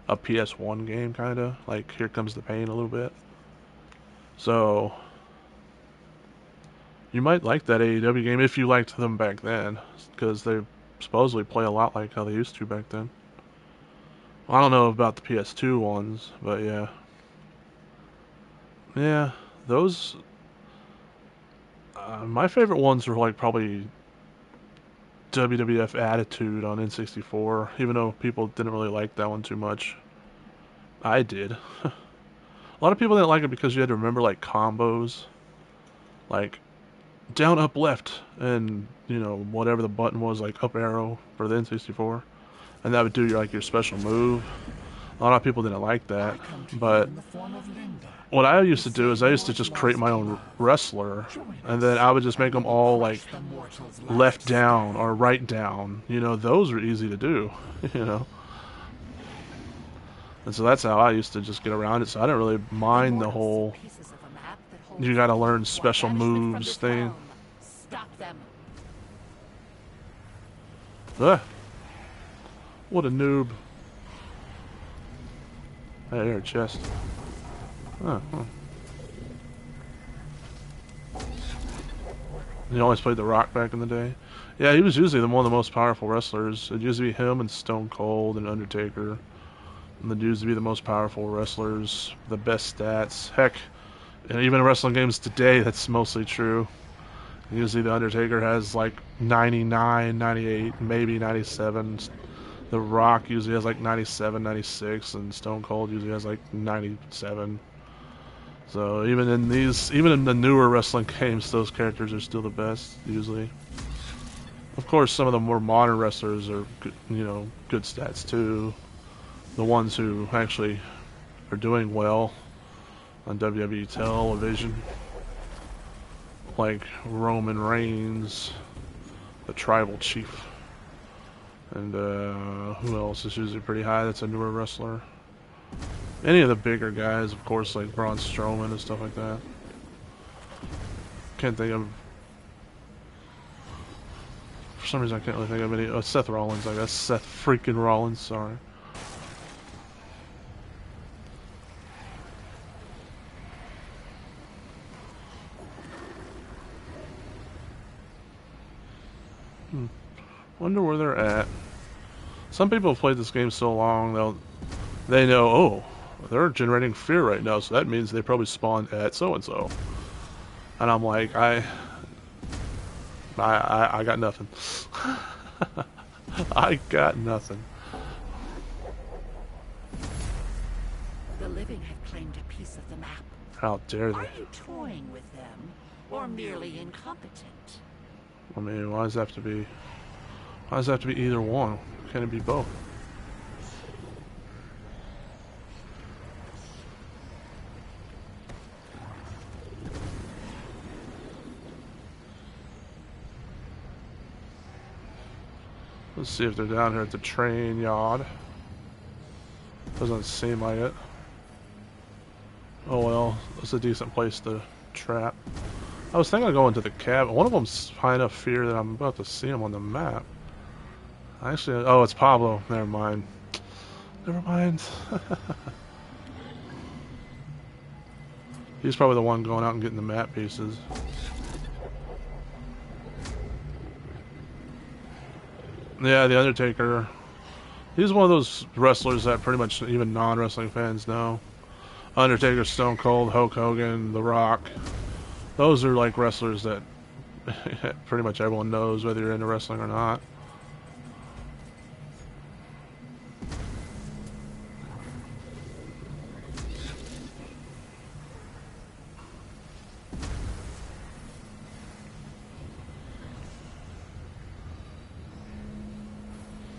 a PS1 game, kind of. Like Here Comes the Pain a little bit. So you might like that AEW game if you liked them back then, because they supposedly play a lot like how they used to back then. I don't know about the PS2 ones, but yeah. Yeah, those... my favorite ones were like probably WWF Attitude on N64, even though people didn't really like that one too much. I did. A lot of people didn't like it because you had to remember like combos. Like down, up, left, and whatever the button was, like up arrow for the N64, and that would do your special move. A lot of people didn't like that, I come to you but in the form of Linda. what I used to do is I used to just create my own wrestler, and then I would just make them all like The mortal's left last down or right down. You know, those are easy to do. You know, and so that's how I used to just get around it. So I didn't really mind the whole Pieces of a map that hold you got to learn special banishment from moves this thing. realm. Stop them. Ugh. What a noob. Hey, here, a chest. Huh. You always played The Rock back in the day? Yeah, he was usually one of the most powerful wrestlers. It used to be him and Stone Cold and Undertaker. And they used to be the most powerful wrestlers, the best stats. Heck, and even in wrestling games today, that's mostly true. Usually the Undertaker has like 99, 98, maybe 97. The Rock usually has like 97, 96, and Stone Cold usually has like 97. So even in the newer wrestling games, those characters are still the best usually. Of course, some of the more modern wrestlers are, good stats too. The ones who actually are doing well on WWE television, like Roman Reigns, the Tribal Chief, and who else is usually pretty high? That's a newer wrestler. Any of the bigger guys, of course, like Braun Strowman and stuff like that. Can't think of. For some reason, I can't really think of any. Oh, Seth Rollins, I guess. Seth freaking Rollins. Sorry. Wonder where they're at. Some people have played this game so long, they know, oh, they're generating fear right now, so that means they probably spawned at so-and-so. And I'm like, I got nothing. I got nothing. The living have claimed a piece of the map. How dare Are they? you toying with them, or merely incompetent? I mean, why does it have to be? Why does it have to be either one? Can it be both? Let's see if they're down here at the train yard. Doesn't seem like it. Oh well, it's a decent place to trap. I was thinking of going to the cabin. One of them's high enough fear that I'm about to see him on the map. Actually, oh, it's Pablo. Never mind. Never mind. He's probably the one going out and getting the map pieces. Yeah, The Undertaker. He's one of those wrestlers that pretty much even non-wrestling fans know. Undertaker, Stone Cold, Hulk Hogan, The Rock. Those are like wrestlers that pretty much everyone knows whether you're into wrestling or not.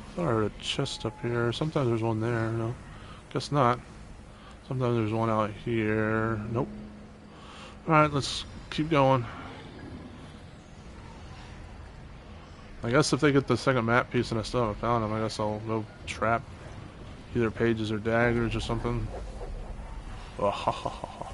I thought I heard a chest up here. Sometimes there's one there. No, guess not. Sometimes there's one out here. Nope. Alright, let's keep going. I guess if they get the second map piece and I still haven't found them, I guess I'll go trap either pages or daggers or something. Oh, ha, ha, ha, ha.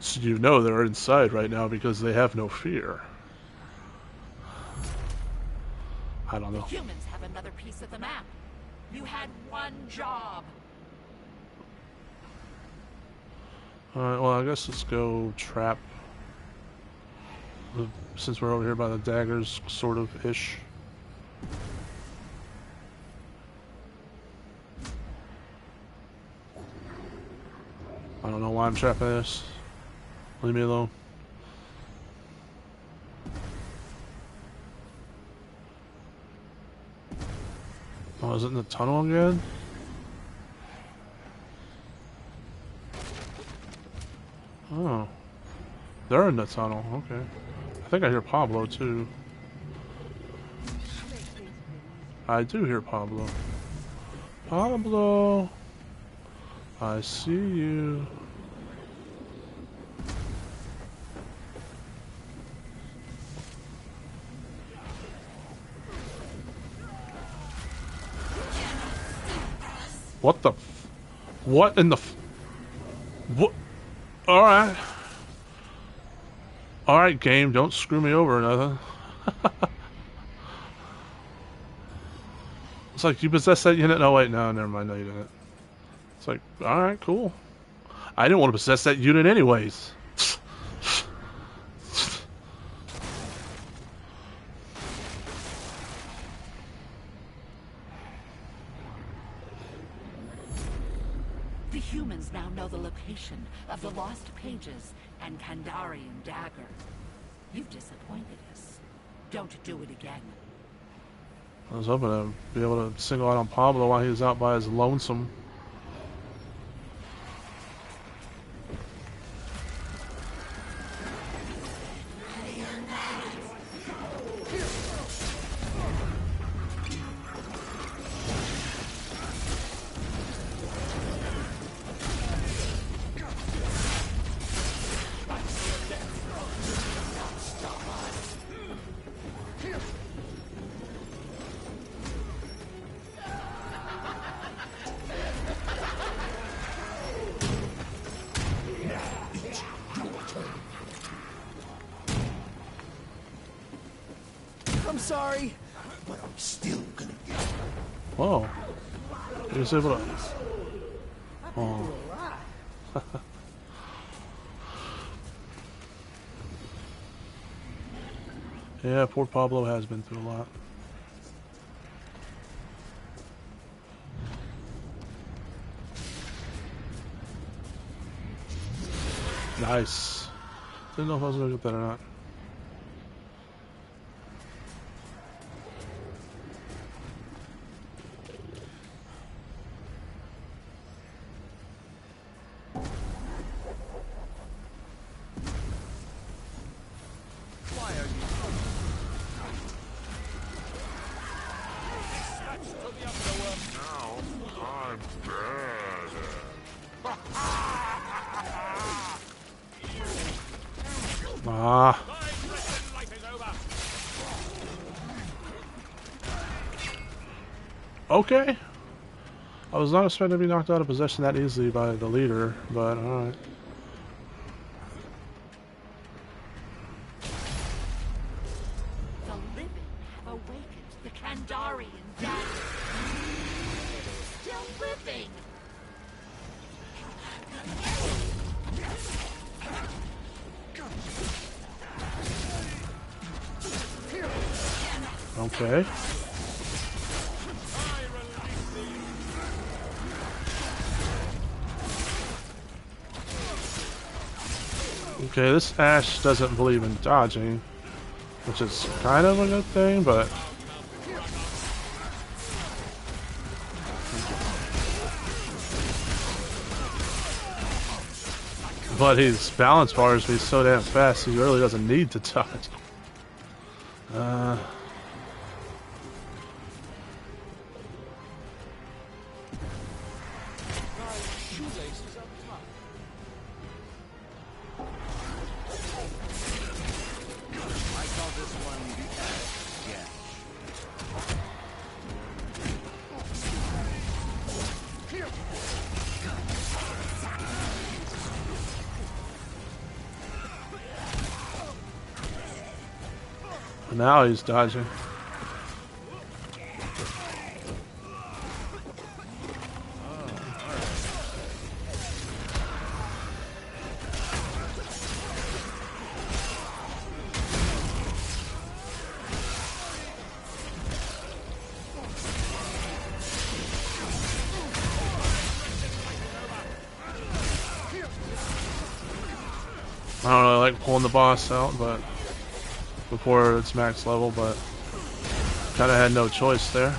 So you know they're inside right now because they have no fear. I don't know. Humans have another piece of the map. You had one job. Alright, well I guess let's go trap. Since we're over here by the daggers, sort of ish. I don't know why I'm trapping this. Leave me alone. Oh, is it in the tunnel again? Oh. They're in the tunnel, okay. I think I hear Pablo too. I do hear Pablo. Pablo, I see you. What the f- What in the f- What? Alright. Alright, game, don't screw me over or nothing. It's like, you possess that unit? No, wait, no, never mind, no, you didn't. It's like, alright, cool. I didn't want to possess that unit anyways. The humans now know the location of the lost pages and Kandarian dagger. You've disappointed us. Don't do it again. I was hoping to be able to single out on Pablo while he was out by his lonesome. I'm sorry, but I'm still gonna get it. Whoa. He was able to... Oh. Yeah, poor Pablo has been through a lot. Nice. Didn't know if I was gonna get that or not. Now I'm bad. Ah. Okay. I was not expecting to be knocked out of possession that easily by the leader, but alright. The living have awakened the Kandarian dagger. Still living. Okay. Okay, this Ash doesn't believe in dodging, which is kind of a good thing, but... But his balance bars be so damn fast, he really doesn't need to dodge. Now he's dodging. I don't really like pulling the boss out, but before it's max level, but kind of had no choice there.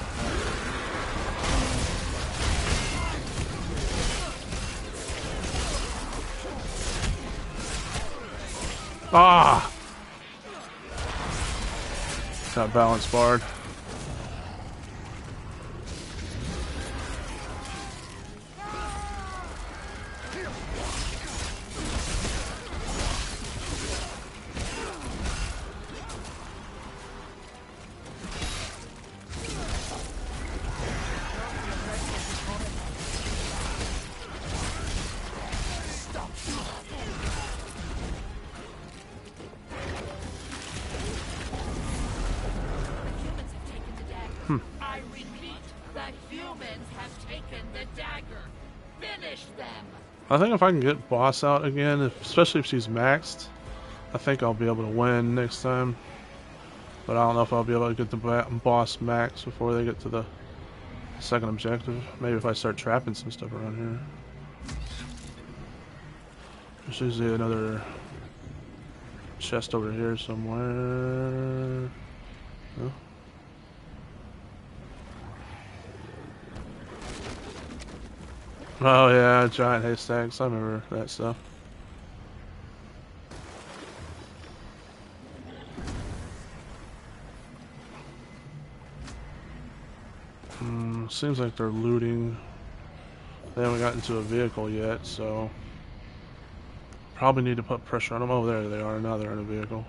Ah! Got balance barred. I repeat, the humans have taken the dagger. Finish them. I think if I can get boss out again, especially if she's maxed, I think I'll be able to win next time. But I don't know if I'll be able to get the boss max before they get to the second objective. Maybe if I start trapping some stuff around here. There's usually another chest over here somewhere. Oh. Oh yeah, giant haystacks. I remember that stuff. Seems like they're looting. They haven't gotten to a vehicle yet, so probably need to put pressure on them. Oh, there they are. Now they're in a vehicle.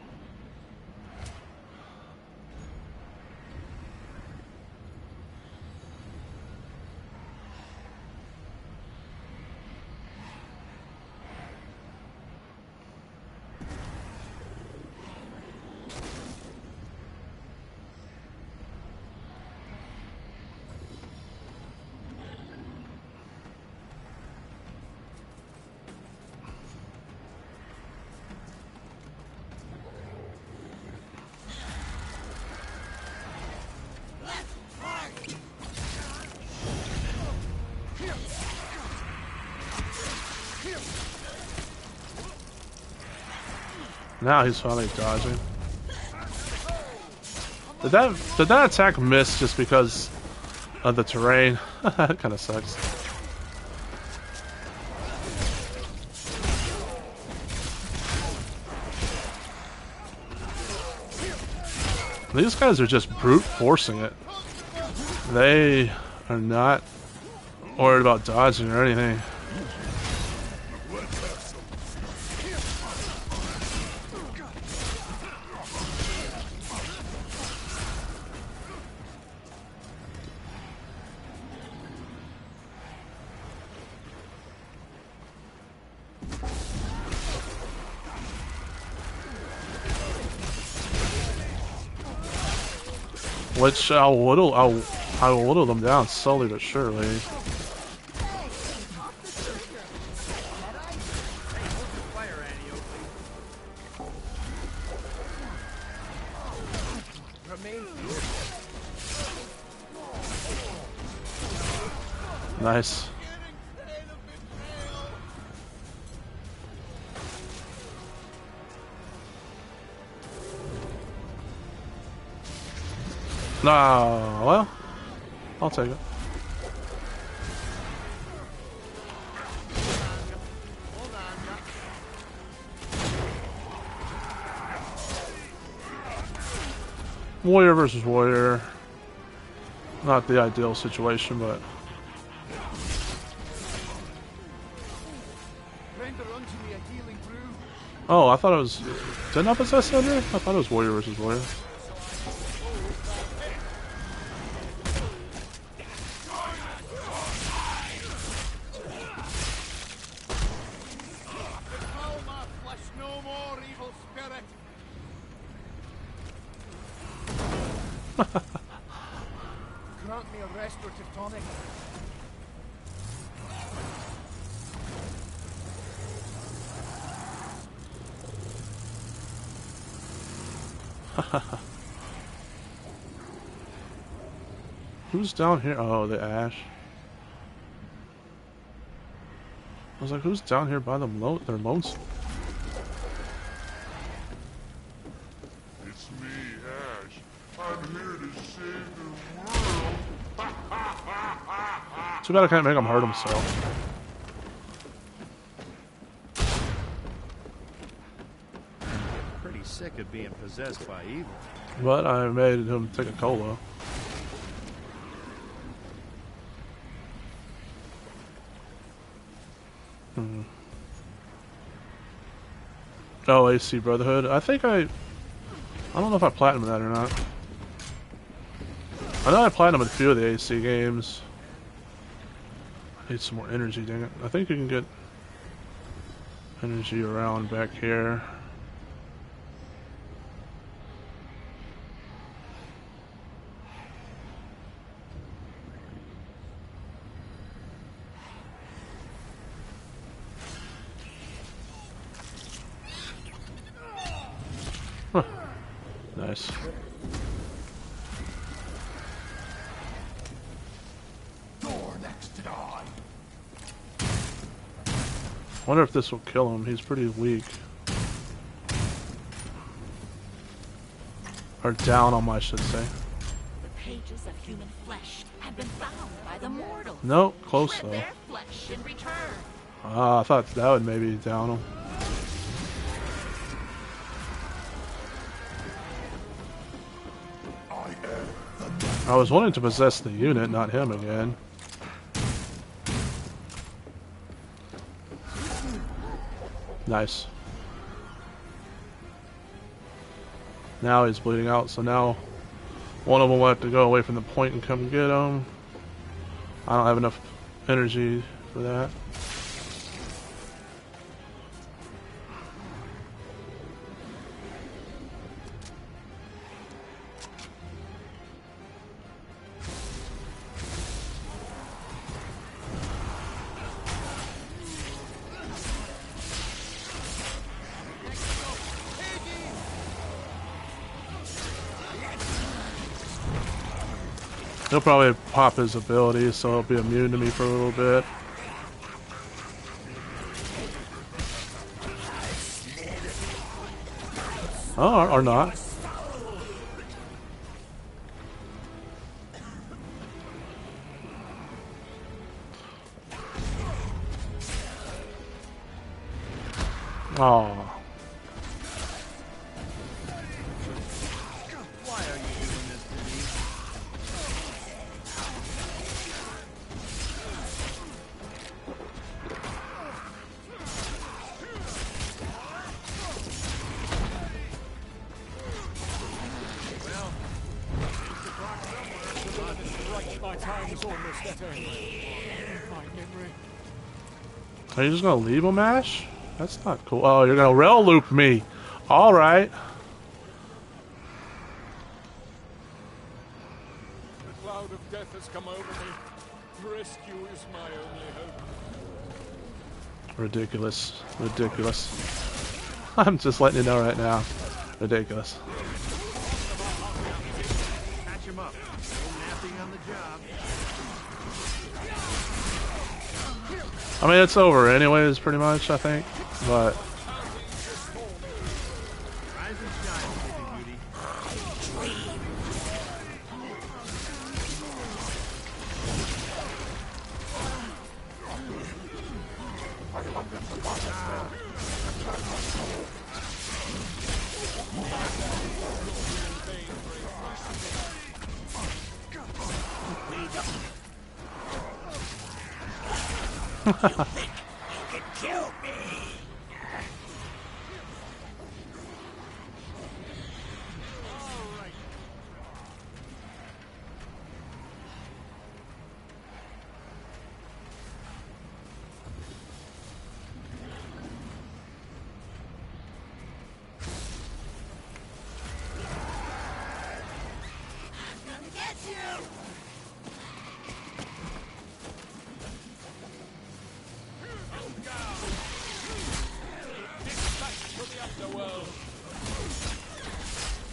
Now he's finally dodging. Did that attack miss just because of the terrain? That kind of sucks. These guys are just brute forcing it. They are not worried about dodging or anything. Which I'll whittle them down slowly but surely. Nice. No, well, I'll take it. Warrior versus warrior. Not the ideal situation, but oh, I thought it was. Didn't I possess under? I thought it was warrior versus warrior. Grant me a restorative tonic. Who's down here? Oh, the ash. I was like, who's down here by them their lonesome? It's me, Ash. I'm here to save the world. Too bad I can't make him hurt himself. sick of being possessed by evil. But I made him take a cola. Oh, AC Brotherhood. I don't know if I platinumed that or not. I know I platinumed a few of the AC games. I need some more energy, dang it. I think you can get energy around back here. Huh. Nice. Door next to die. Wonder if this will kill him. He's pretty weak. Or down on, I should say. The pages of human flesh have been found by the mortals. Nope, close Shred though. their flesh in return. I thought that would maybe down him. I was wanting to possess the unit, not him again. Nice. Now he's bleeding out, so now one of them will have to go away from the point and come get him. I don't have enough energy for that. He'll probably pop his ability, so he'll be immune to me for a little bit. Oh, or not. Oh. Why are you doing this to me? My time is almost at end. My memory. Are you just gonna leave him, Ash? That's not cool. Oh, you're gonna rail loop me. Alright. The cloud of death has come over me. Rescue is my only hope. Ridiculous. Ridiculous. I'm just letting you know right now. Ridiculous. Patch him up. No napping on the job. I mean, it's over anyways, pretty much, I think. But Rise and shine, Sleeping Beauty.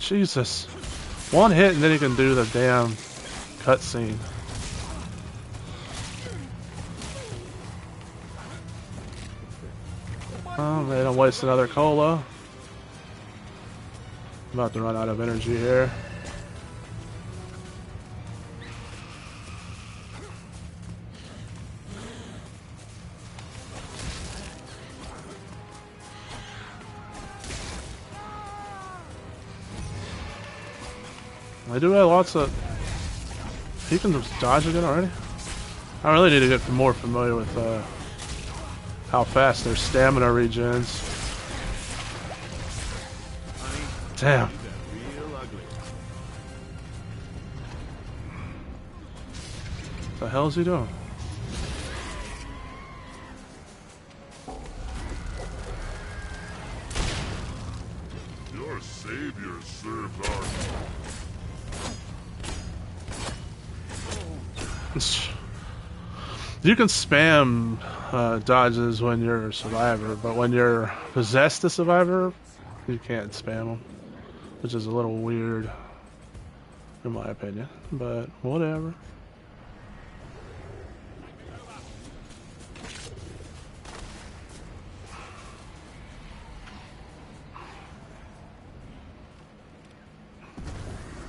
Jesus. One hit and then he can do the damn cutscene. Oh, they don't waste another cola. I'm about to run out of energy here. They do have lots of... He can just dodge again already? I really need to get more familiar with how fast their stamina regens. Damn. What the hell is he doing? Your savior served our... You can spam dodges when you're a survivor, but when you're possessed a survivor, you can't spam them, which is a little weird, in my opinion, but whatever.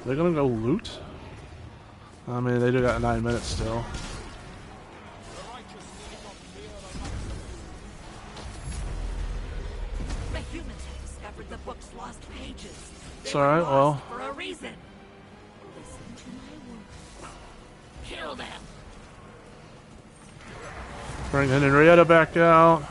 They're gonna go loot? I mean, they do got 9 minutes still. The humans have discovered the book's lost pages. It's alright, well. For a reason. Listen to my words. Kill them. Bring Henrietta back out.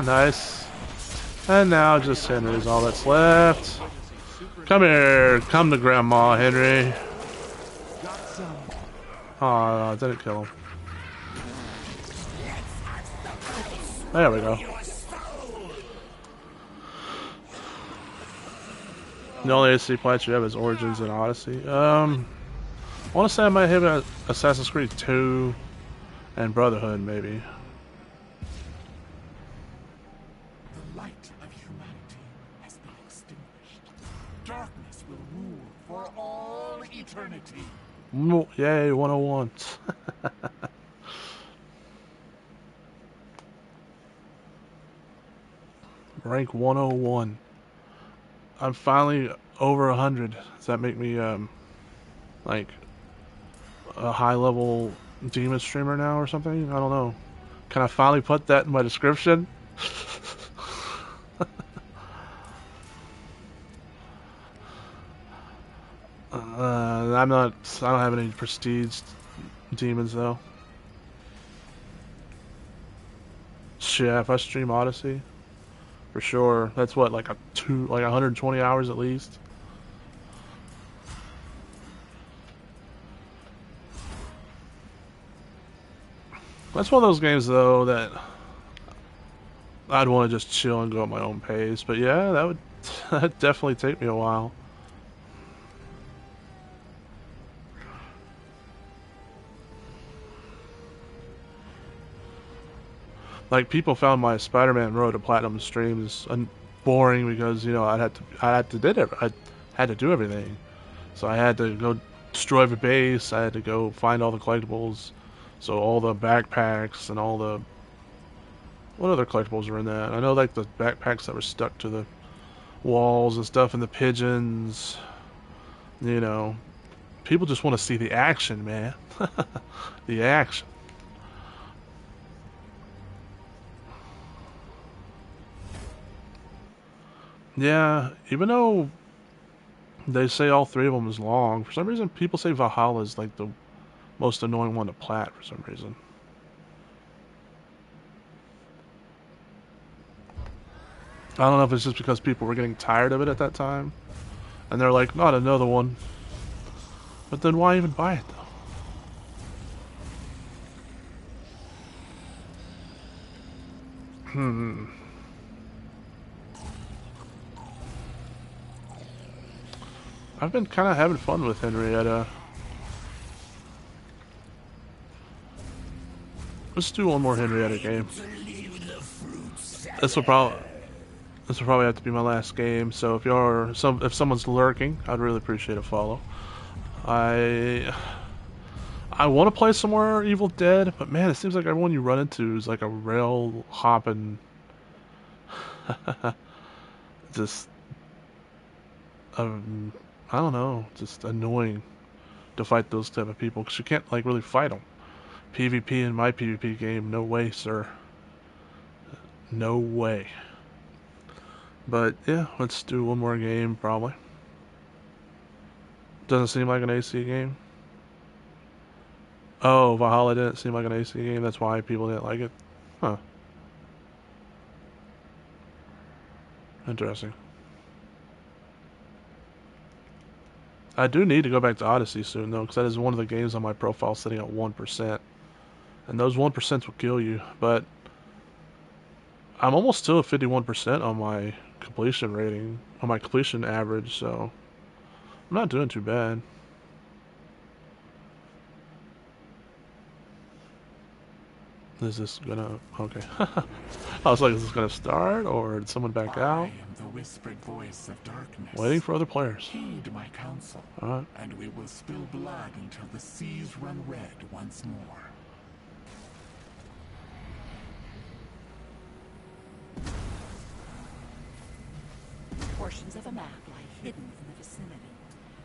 Nice. And now just Henry's all that's left. Come here. Come to Grandma, Henry. Oh, no, didn't kill him. There we go. The only AC plant you have is Origins and Odyssey. I want to say I might have Assassin's Creed 2 and Brotherhood, maybe. The light of humanity has been extinguished. Darkness will rule for all eternity. Yay, 101. Rank 101. I'm finally over 100. Does that make me, like, a high-level demon streamer now or something? I don't know. Can I finally put that in my description? I don't have any prestige demons though. Shit, if I stream Odyssey, for sure. That's what, like 120 hours at least. That's one of those games though that I'd want to just chill and go at my own pace. But yeah, that'd definitely take me a while. Like, people found my Spider-Man Road to Platinum streams boring because, you know, I had to do everything. So I had to go destroy every base. I had to go find all the collectibles. So all the backpacks and all the... What other collectibles were in that? I know, like, the backpacks that were stuck to the walls and stuff, and the pigeons. You know, people just want to see the action, man. The action. Yeah, even though they say all three of them is long, for some reason people say Valhalla is like the most annoying one to plat for some reason. I don't know if it's just because people were getting tired of it at that time, and they're like, not another one. But then why even buy it though? I've been kind of having fun with Henrietta. Let's do one more Henrietta game. This will probably have to be my last game. So if someone's lurking, I'd really appreciate a follow. I want to play some more Evil Dead, but man, it seems like everyone you run into is like a rail hopping, just I don't know, just annoying to fight those type of people because you can't like really fight them. PvP in my PvP game, no way, sir. No way. But yeah, let's do one more game probably. Doesn't seem like an AC game. Oh, Valhalla didn't seem like an AC game. That's why people didn't like it. Huh. Interesting. I do need to go back to Odyssey soon, though, because that is one of the games on my profile sitting at 1%. And those 1% will kill you. But I'm almost still at 51% on my completion rating, on my completion average, so I'm not doing too bad. Is this gonna... Okay. I was like, is this gonna start, or did someone back out? I am the whispered voice of darkness. Waiting for other players. Heed my counsel, Alright. and we will spill blood until the seas run red once more. Portions of a map lie hidden in the vicinity.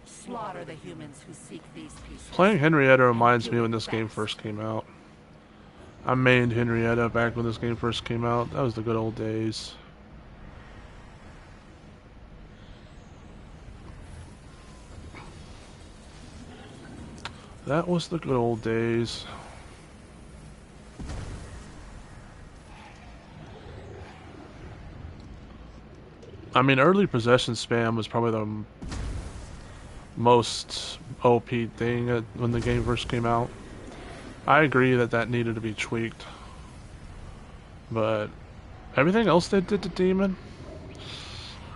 Slaughter the humans who seek these pieces. Playing Henrietta reminds me when this game first came out. I mained Henrietta back when this game first came out. That was the good old days. That was the good old days. I mean, early possession spam was probably the most OP thing when the game first came out. I agree that needed to be tweaked. But everything else they did to Demon,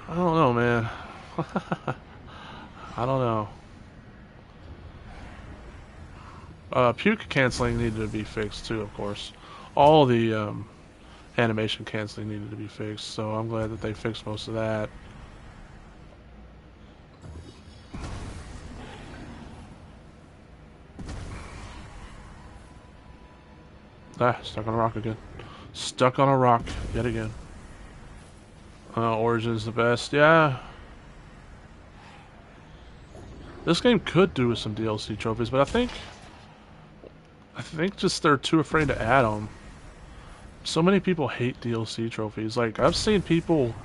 I don't know, man. I don't know. Puke canceling needed to be fixed too, of course. All the animation canceling needed to be fixed, so I'm glad that they fixed most of that. Ah, stuck on a rock again. Stuck on a rock yet again. Origin's the best, yeah. This game could do with some DLC trophies, but I think just they're too afraid to add them. So many people hate DLC trophies. Like, I've seen people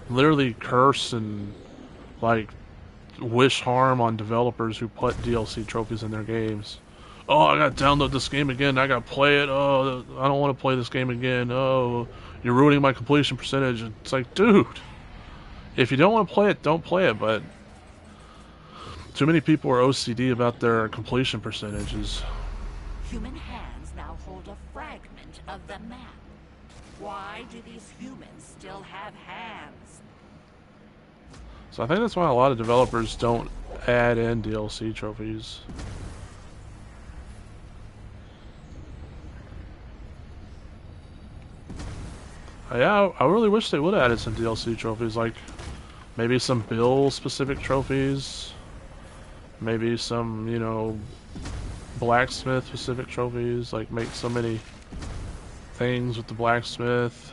literally curse and like wish harm on developers who put DLC trophies in their games. Oh, I gotta download this game again. I gotta play it. Oh, I don't want to play this game again. Oh, you're ruining my completion percentage. It's like, dude, if you don't want to play it, don't play it. But too many people are OCD about their completion percentages. Human hands now hold a fragment of the map. Why do these humans still have hands? So I think that's why a lot of developers don't add in DLC trophies. Yeah, I really wish they would have added some DLC trophies, like maybe some Bill-specific trophies, maybe some, you know, blacksmith-specific trophies, like make so many things with the blacksmith,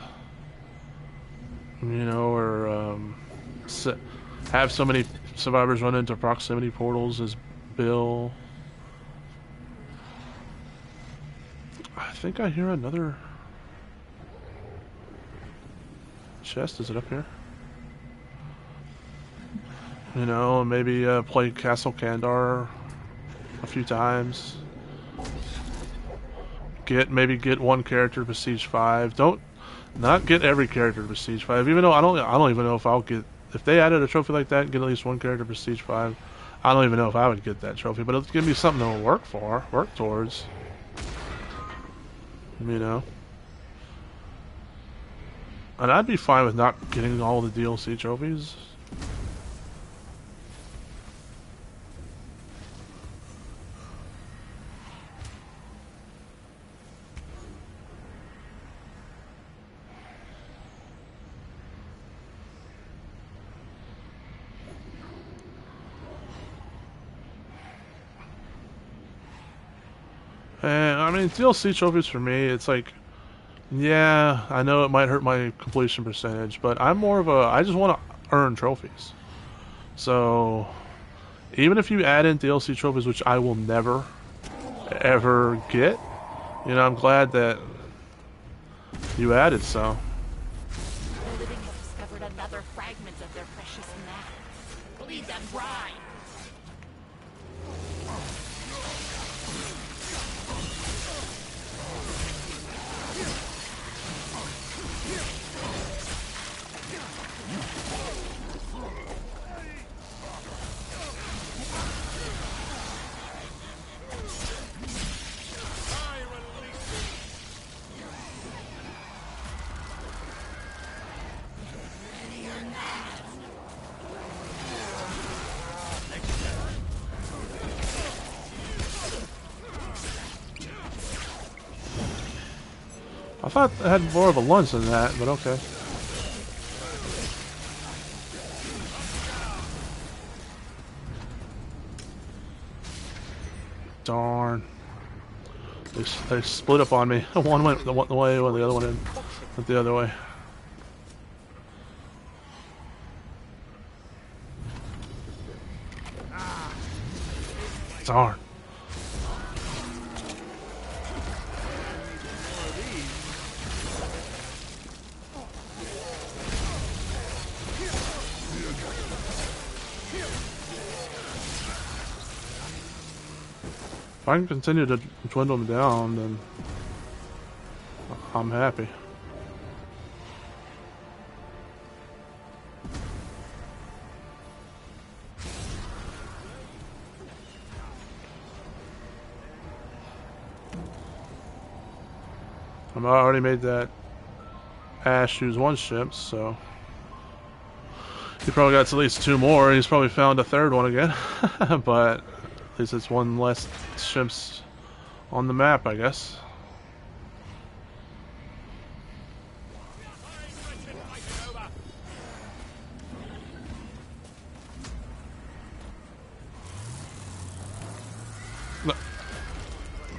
you know, or have so many survivors run into proximity portals as Bill. I think I hear another chest. Is it up here? You know, maybe play Castle Kandar a few times. Maybe get one character to Prestige 5. Not get every character to Prestige 5. Even though I don't even know if I'll get, if they added a trophy like that and get at least one character to Prestige 5, I don't even know if I would get that trophy. But it'll give me something to work towards. You know. And I'd be fine with not getting all the DLC trophies. I mean, DLC trophies for me, it's like, yeah, I know it might hurt my completion percentage, but I'm more of a, I just want to earn trophies. So, even if you add in DLC trophies, which I will never, ever get, you know, I'm glad that you added some. The living have discovered another fragment of their precious map. Bleed them dry! I thought it had more of a lunge than that, but okay. Darn. They split up on me. One went the way, while the other one went the other way. Darn. If I can continue to dwindle them down, then I'm happy. I already made that Ash use one ship, so he probably got at least two more. He's probably found a third one again, but at least it's one less ships on the map, I guess. Look,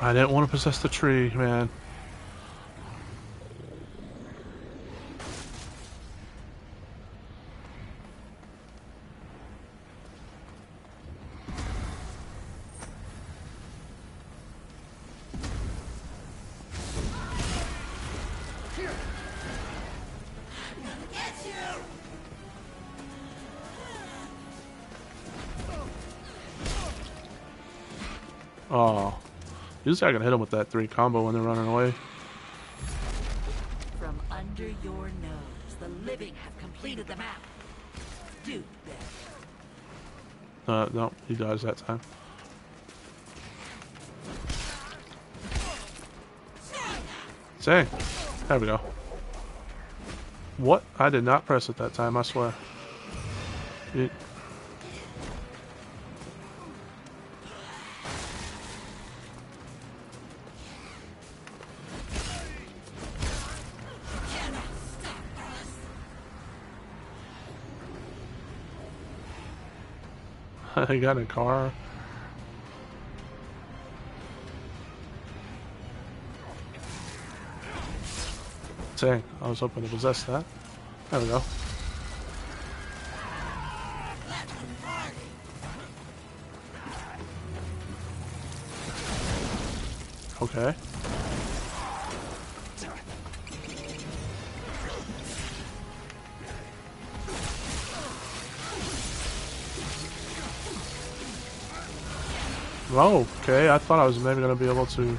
I didn't want to possess the tree, man. Oh, usually I can hit them with that 3 combo when they're running away. From under your nose, the living have completed the map. Do better. No, he dies that time. Dang. There we go. What? I did not press it that time, I swear. I got a car. Dang, I was hoping to possess that. There we go. Okay. Oh, okay. I thought I was maybe going to be able to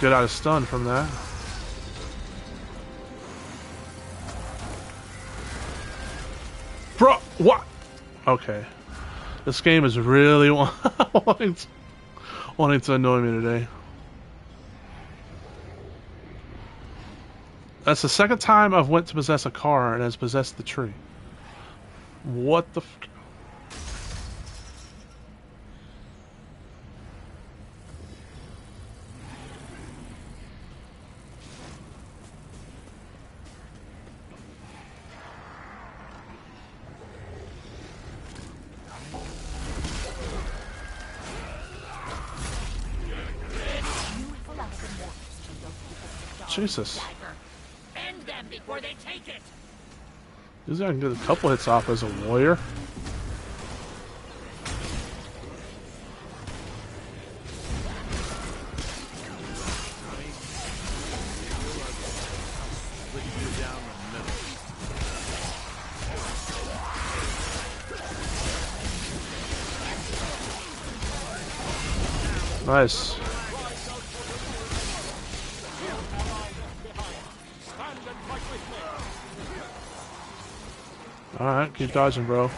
get out of stun from that. Bro, what? Okay. This game is really wanting to annoy me today. That's the second time I've went to possess a car and has possessed the tree. What the f... Jesus. Dagger. End them before they take it. Usually I can get a couple hits off as a warrior. Nice. Alright, keep dodging, bro.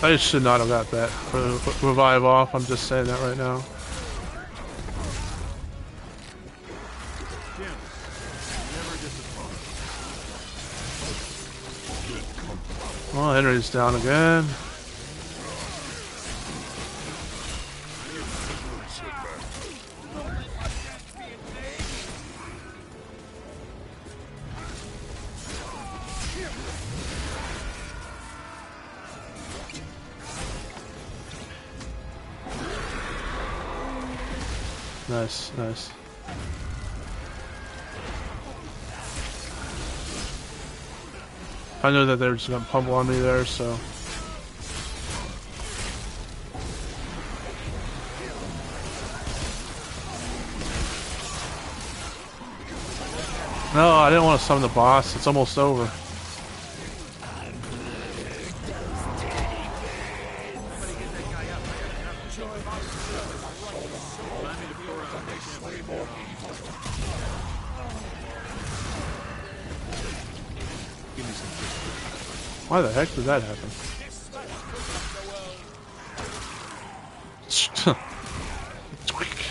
I should not have got that revive off. I'm just saying that right now. Oh, Henry's down again. Nice, nice. I knew that they were just gonna pummel on me there, so. No, I didn't want to summon the boss. It's almost over. Why the heck did that happen? Tweak.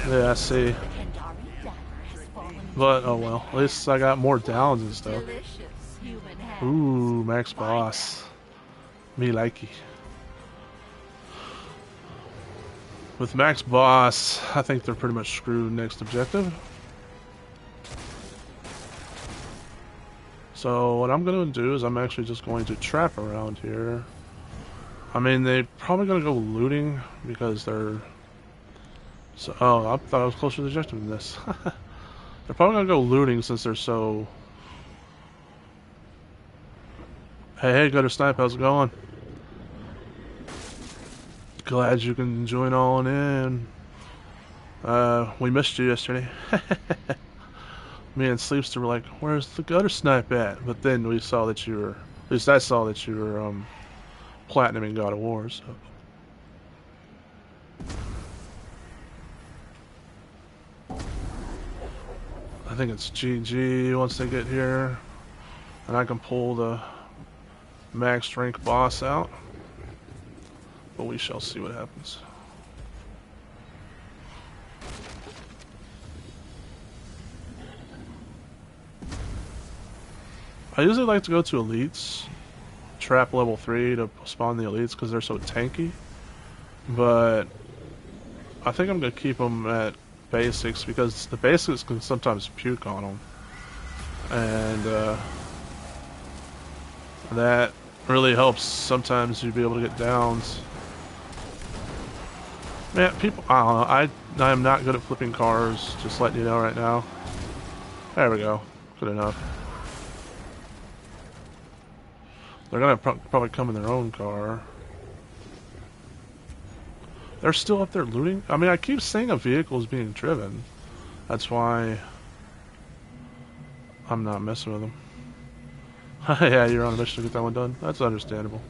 Yeah, I see. But, oh well. At least I got more downs and stuff. Ooh, max boss. Me likey. With max boss, I think they're pretty much screwed next objective. So what I'm going to do is I'm actually just going to trap around here. I mean, they're probably going to go looting because they're... So, oh, I thought I was closer to the objective than this. They're probably going to go looting since they're so... Hey, Gutter Snipe, how's it going? Glad you can join on in. We missed you yesterday. Me and Sleepster were like, where's the Gutter Snipe at? But then we saw that you were, at least I saw that you were platinum in God of War, so. I think it's GG once they get here. And I can pull the max rank boss out. But we shall see what happens. I usually like to go to elites, trap level 3 to spawn the elites because they're so tanky. But I think I'm going to keep them at basics because the basics can sometimes puke on them. And that really helps sometimes you be able to get downs. Man, people, I don't know, I am not good at flipping cars, just letting you know right now. There we go, good enough. They're gonna probably come in their own car. They're still up there looting? I mean, I keep seeing a vehicle is being driven. That's why I'm not messing with them. Yeah, you're on a mission to get that one done. That's understandable.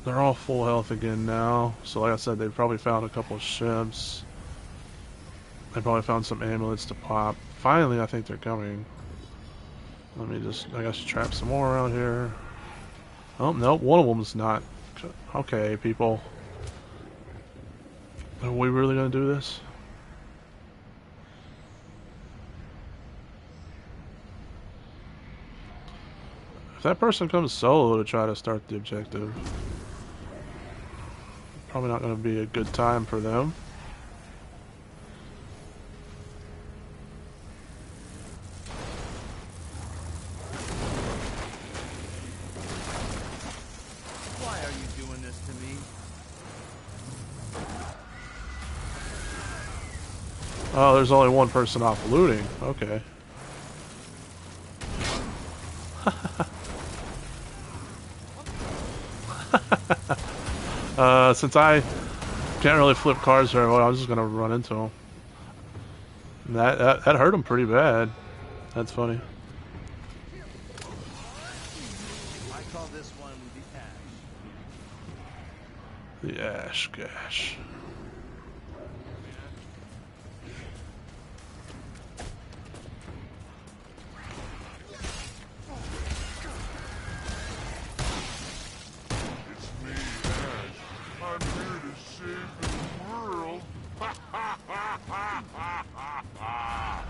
They're all full health again now. So like I said, they probably found a couple of ships. They probably found some amulets to pop. Finally, I think they're coming. Let me just, I guess, trap some more around here. Oh, nope, one of them's not. Okay, people. Are we really gonna do this? If that person comes solo to try to start the objective, probably not going to be a good time for them. Why are you doing this to me? Oh, there's only one person off looting. Okay. Since I can't really flip cars very well, I'm just gonna run into him. That hurt him pretty bad. That's funny. I call this one the Ash. The Ash Gash. It's me, Ash. I'm here to save the world. Ha ha ha ha ha ha ha.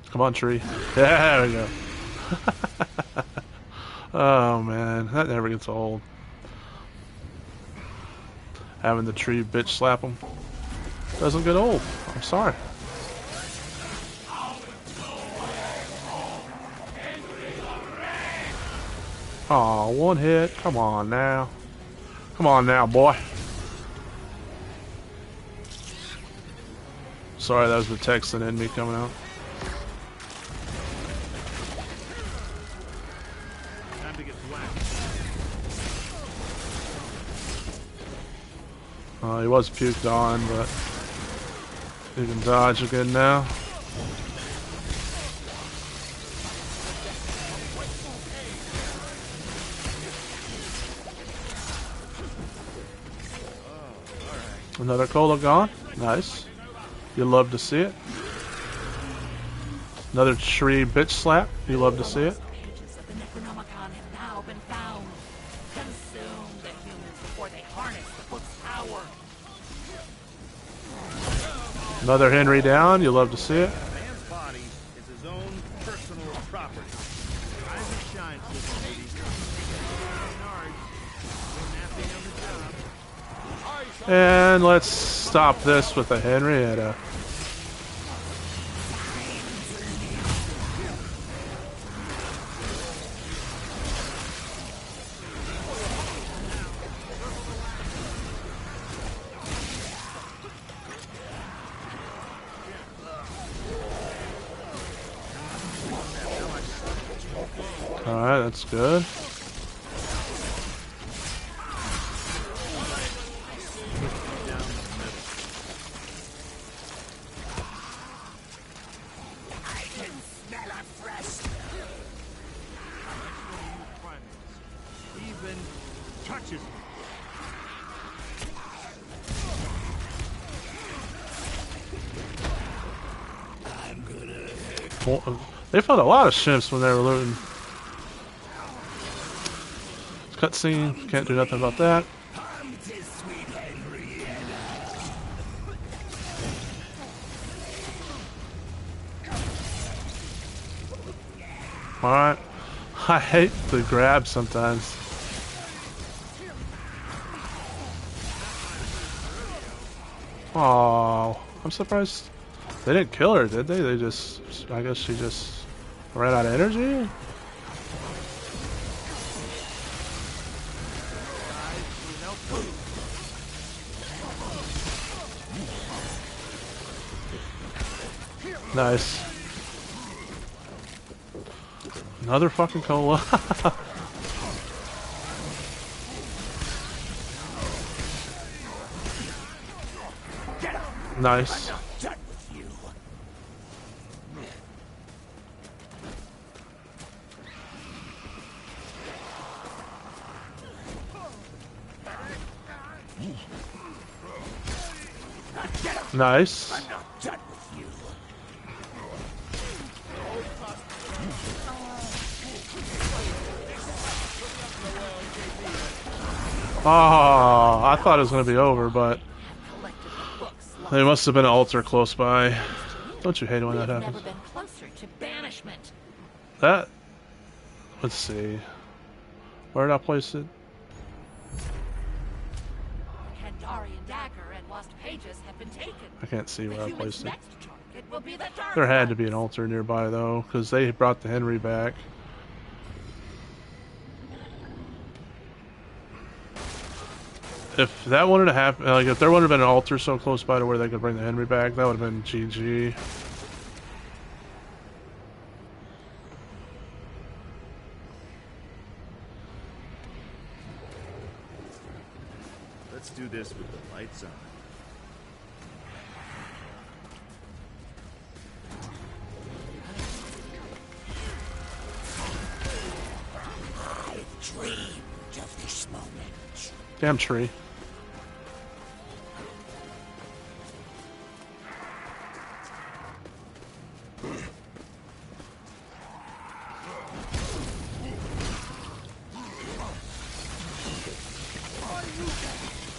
Come on, tree. Yeah, there we go. Oh man, that never gets old. Having the tree bitch slap him doesn't get old. I'm sorry. Aw, one hit. Come on now. Come on now, boy. Sorry, that was the Texan in me coming out. Time to get whacked. He was puked on, but he can dodge again now. Another cola gone. Nice. You love to see it. Another tree bitch slap. You love to see it. Pages of the Necronomicon have now been found. Consume the humans before they harness the book's power. Another Henry down. You love to see it. Man's body is his own personal property. Rise and shine, little lady. Nard, been napping on the job. And let's stop this with a Henrietta. Alright, that's good. Even touches me. Well, they found a lot of ships when they were looting. Cutscene, can't do nothing about that. Alright. I hate the grab sometimes. Oh, I'm surprised they didn't kill her, did they? They just, I guess she just ran out of energy? Nice. Another fucking cola. Nice. Nice. Oh, I thought it was going to be over, but There must have been an altar close by. Don't you hate it when that We've happens? never been closer to banishment. That... Let's see. Where did I place it? Kandarian dagger and lost pages have been taken. I can't see The where I human's placed it. next target will be the dark There had to one. be an altar nearby, though, because they brought the Henry back. If that wanted to happen, like if there would have been an altar so close by to where they could bring the Henry back, that would have been GG. Let's do this with the lights on. Dreamed of this moment. Damn tree.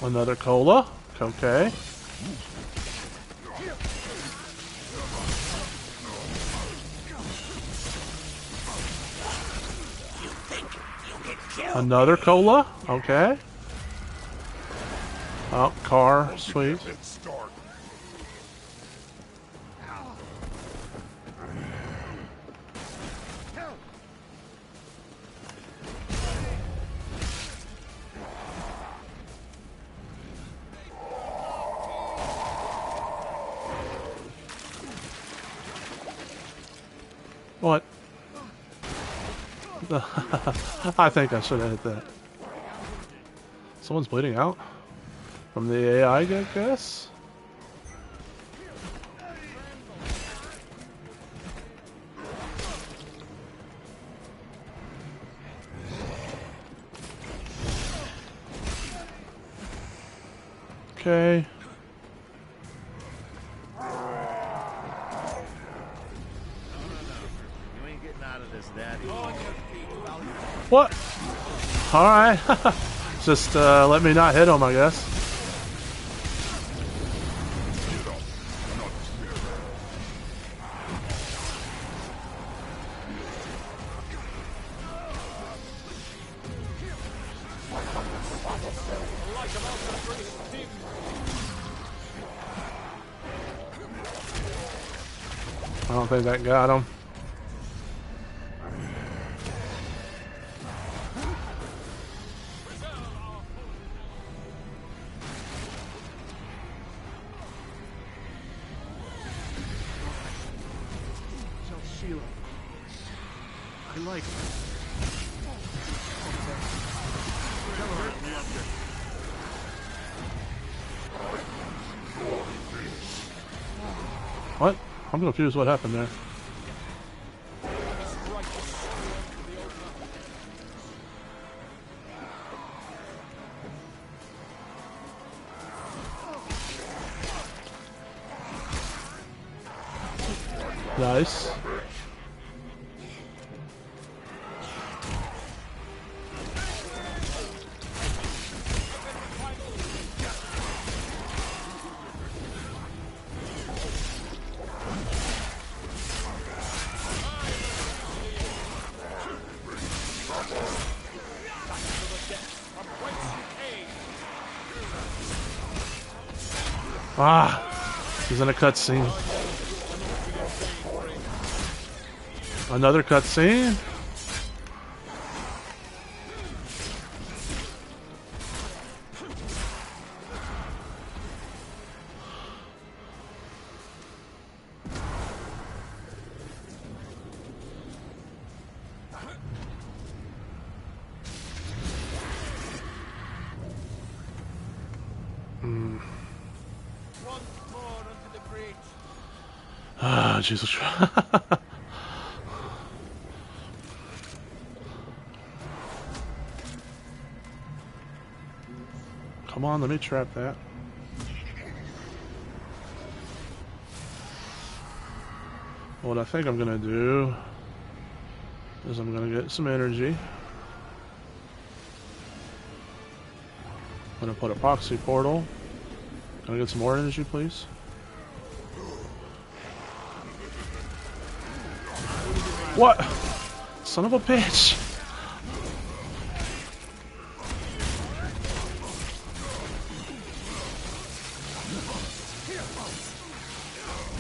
Another cola. Okay. Another cola. Okay. Oh, car. Sweet. Let's start. What? I think I should have hit that. Someone's bleeding out? From the AI, I guess? Okay. You ain't getting out of this that easy. What? Alright. Just let me not hit him, I guess. I don't think that got him. Tell Sheila. I like her. Tell her I loved her. What? I'm confused what happened there. Nice. Ah, he's in a cutscene. Another cutscene? Ah, Jesus. Come on, let me trap that. What I think I'm gonna do is I'm gonna get some energy. I'm gonna put a proxy portal. Can I get some more energy, please? What? Son of a bitch!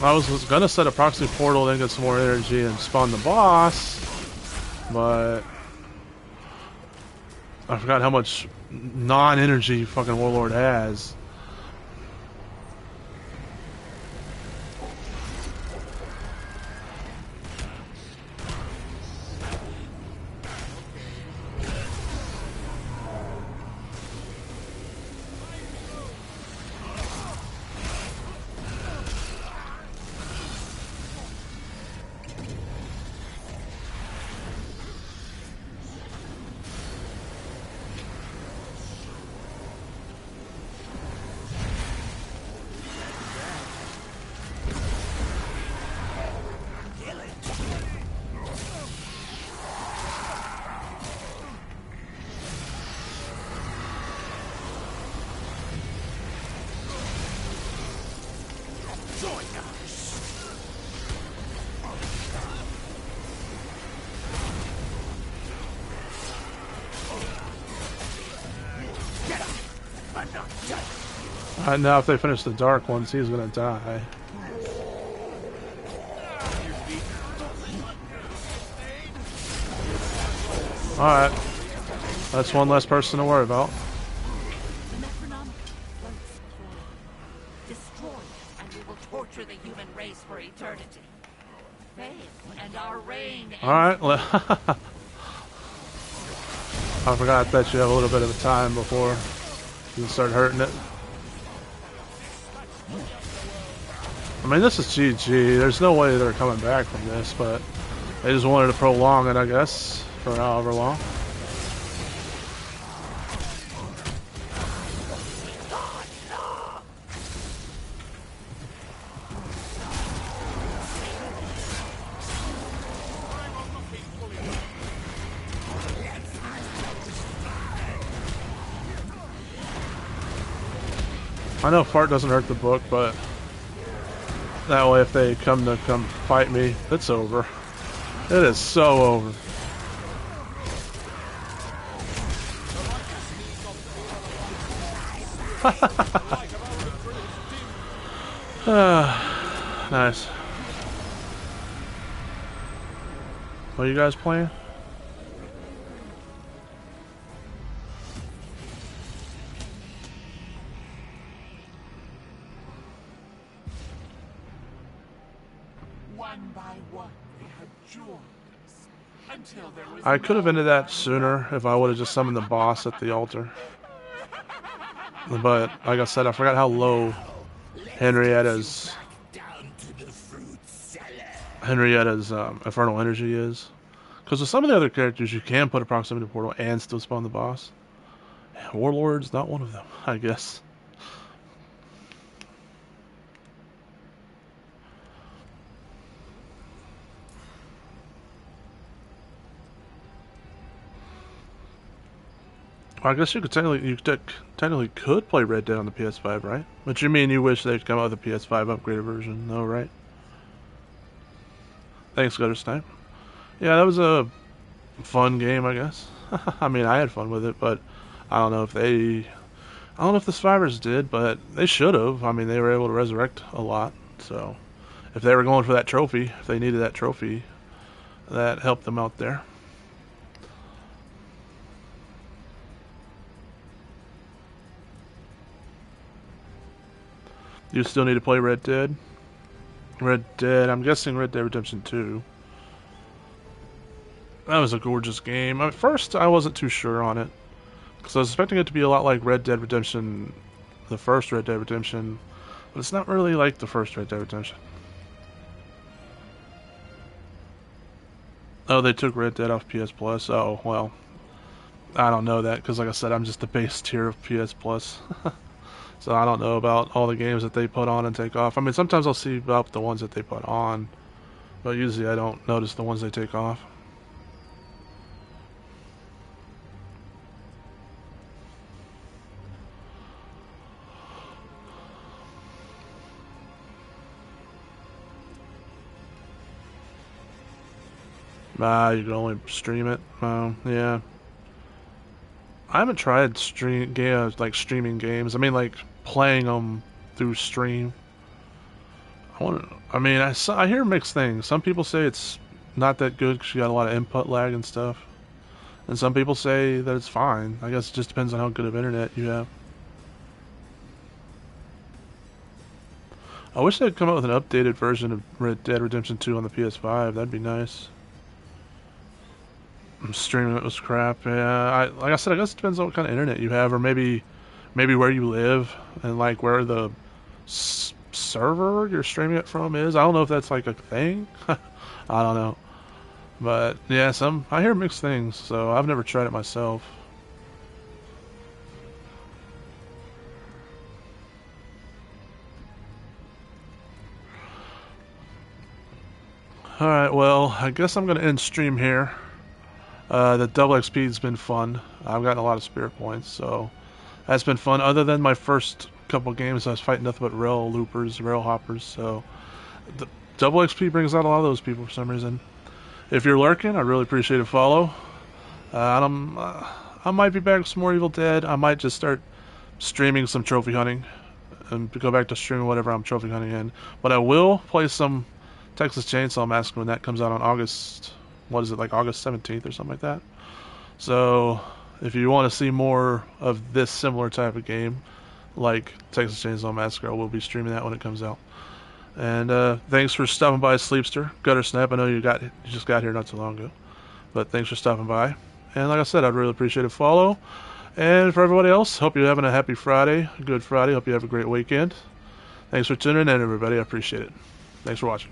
I was gonna set a proxy portal, then get some more energy and spawn the boss, but I forgot how much non-energy fucking Warlord has. Now if they finish the dark ones, he's gonna die. Alright. That's one less person to worry about. The Necronomicon floats through. Destroy it, and we will torture the human race for eternity. Fail, and our reign. Alright, I forgot that you have a little bit of a time before you start hurting it. I mean, this is GG. There's no way they're coming back from this, but they just wanted to prolong it, I guess, for however long. I know fart doesn't hurt the book, but that way if they come fight me, it's over. It is so over. Nice. What are you guys playing? One by one, they had joined us until there was I could have ended that sooner if I would have just summoned the boss at the altar. But, like I said, I forgot how low Henrietta's infernal energy is. Because with some of the other characters, you can put a proximity portal and still spawn the boss. Warlord's not one of them, I guess. I guess you technically could play Red Dead on the PS5, right? But you mean you wish they'd come out with a PS5 upgraded version, though, right? Thanks, Gutter Snipe. Yeah, that was a fun game, I guess. I mean, I had fun with it, but I don't know if the survivors did, but they should have. I mean, they were able to resurrect a lot, so if they were going for that trophy, if they needed that trophy, that helped them out there. You still need to play Red Dead? Red Dead, I'm guessing Red Dead Redemption 2. That was a gorgeous game. At first, I wasn't too sure on it. Because I was expecting it to be a lot like Red Dead Redemption, the first Red Dead Redemption. But it's not really like the first Red Dead Redemption. Oh, they took Red Dead off PS Plus. Oh, well. I don't know that, because like I said, I'm just the base tier of PS Plus. So I don't know about all the games that they put on and take off. I mean, sometimes I'll see about the ones that they put on, but usually I don't notice the ones they take off. You can only stream it. Yeah. I haven't tried streaming games. I mean, like playing them through stream. I hear mixed things. Some people say it's not that good because you got a lot of input lag and stuff, and some people say that it's fine. I guess it just depends on how good of internet you have. I wish they'd come out with an updated version of Red Dead Redemption 2 on the PS5. That'd be nice. Streaming it was crap. Yeah, like I said, I guess it depends on what kind of internet you have, or maybe where you live and like where the server you're streaming it from is. I don't know if that's like a thing. I don't know, but yeah, I hear mixed things, so I've never tried it myself. Alright, well, I guess I'm going to end stream here. The double XP's been fun. I've gotten a lot of spirit points, so that's been fun. Other than my first couple games, I was fighting nothing but rail loopers, rail hoppers, so the double XP brings out a lot of those people for some reason. If you're lurking, I really appreciate a follow. I might be back with some more Evil Dead. I might just start streaming some trophy hunting and go back to streaming whatever I'm trophy hunting in. But I will play some Texas Chainsaw Massacre when that comes out on August 17th or something like that. So if you want to see more of this similar type of game, like Texas Chainsaw Massacre, I will be streaming that when it comes out. And thanks for stopping by, Sleepster. Gutter Snap, I know you just got here not too long ago, but thanks for stopping by. And like I said, I'd really appreciate a follow. And for everybody else, hope you're having a happy Friday, a good Friday. Hope you have a great weekend. Thanks for tuning in, everybody. I appreciate it. Thanks for watching.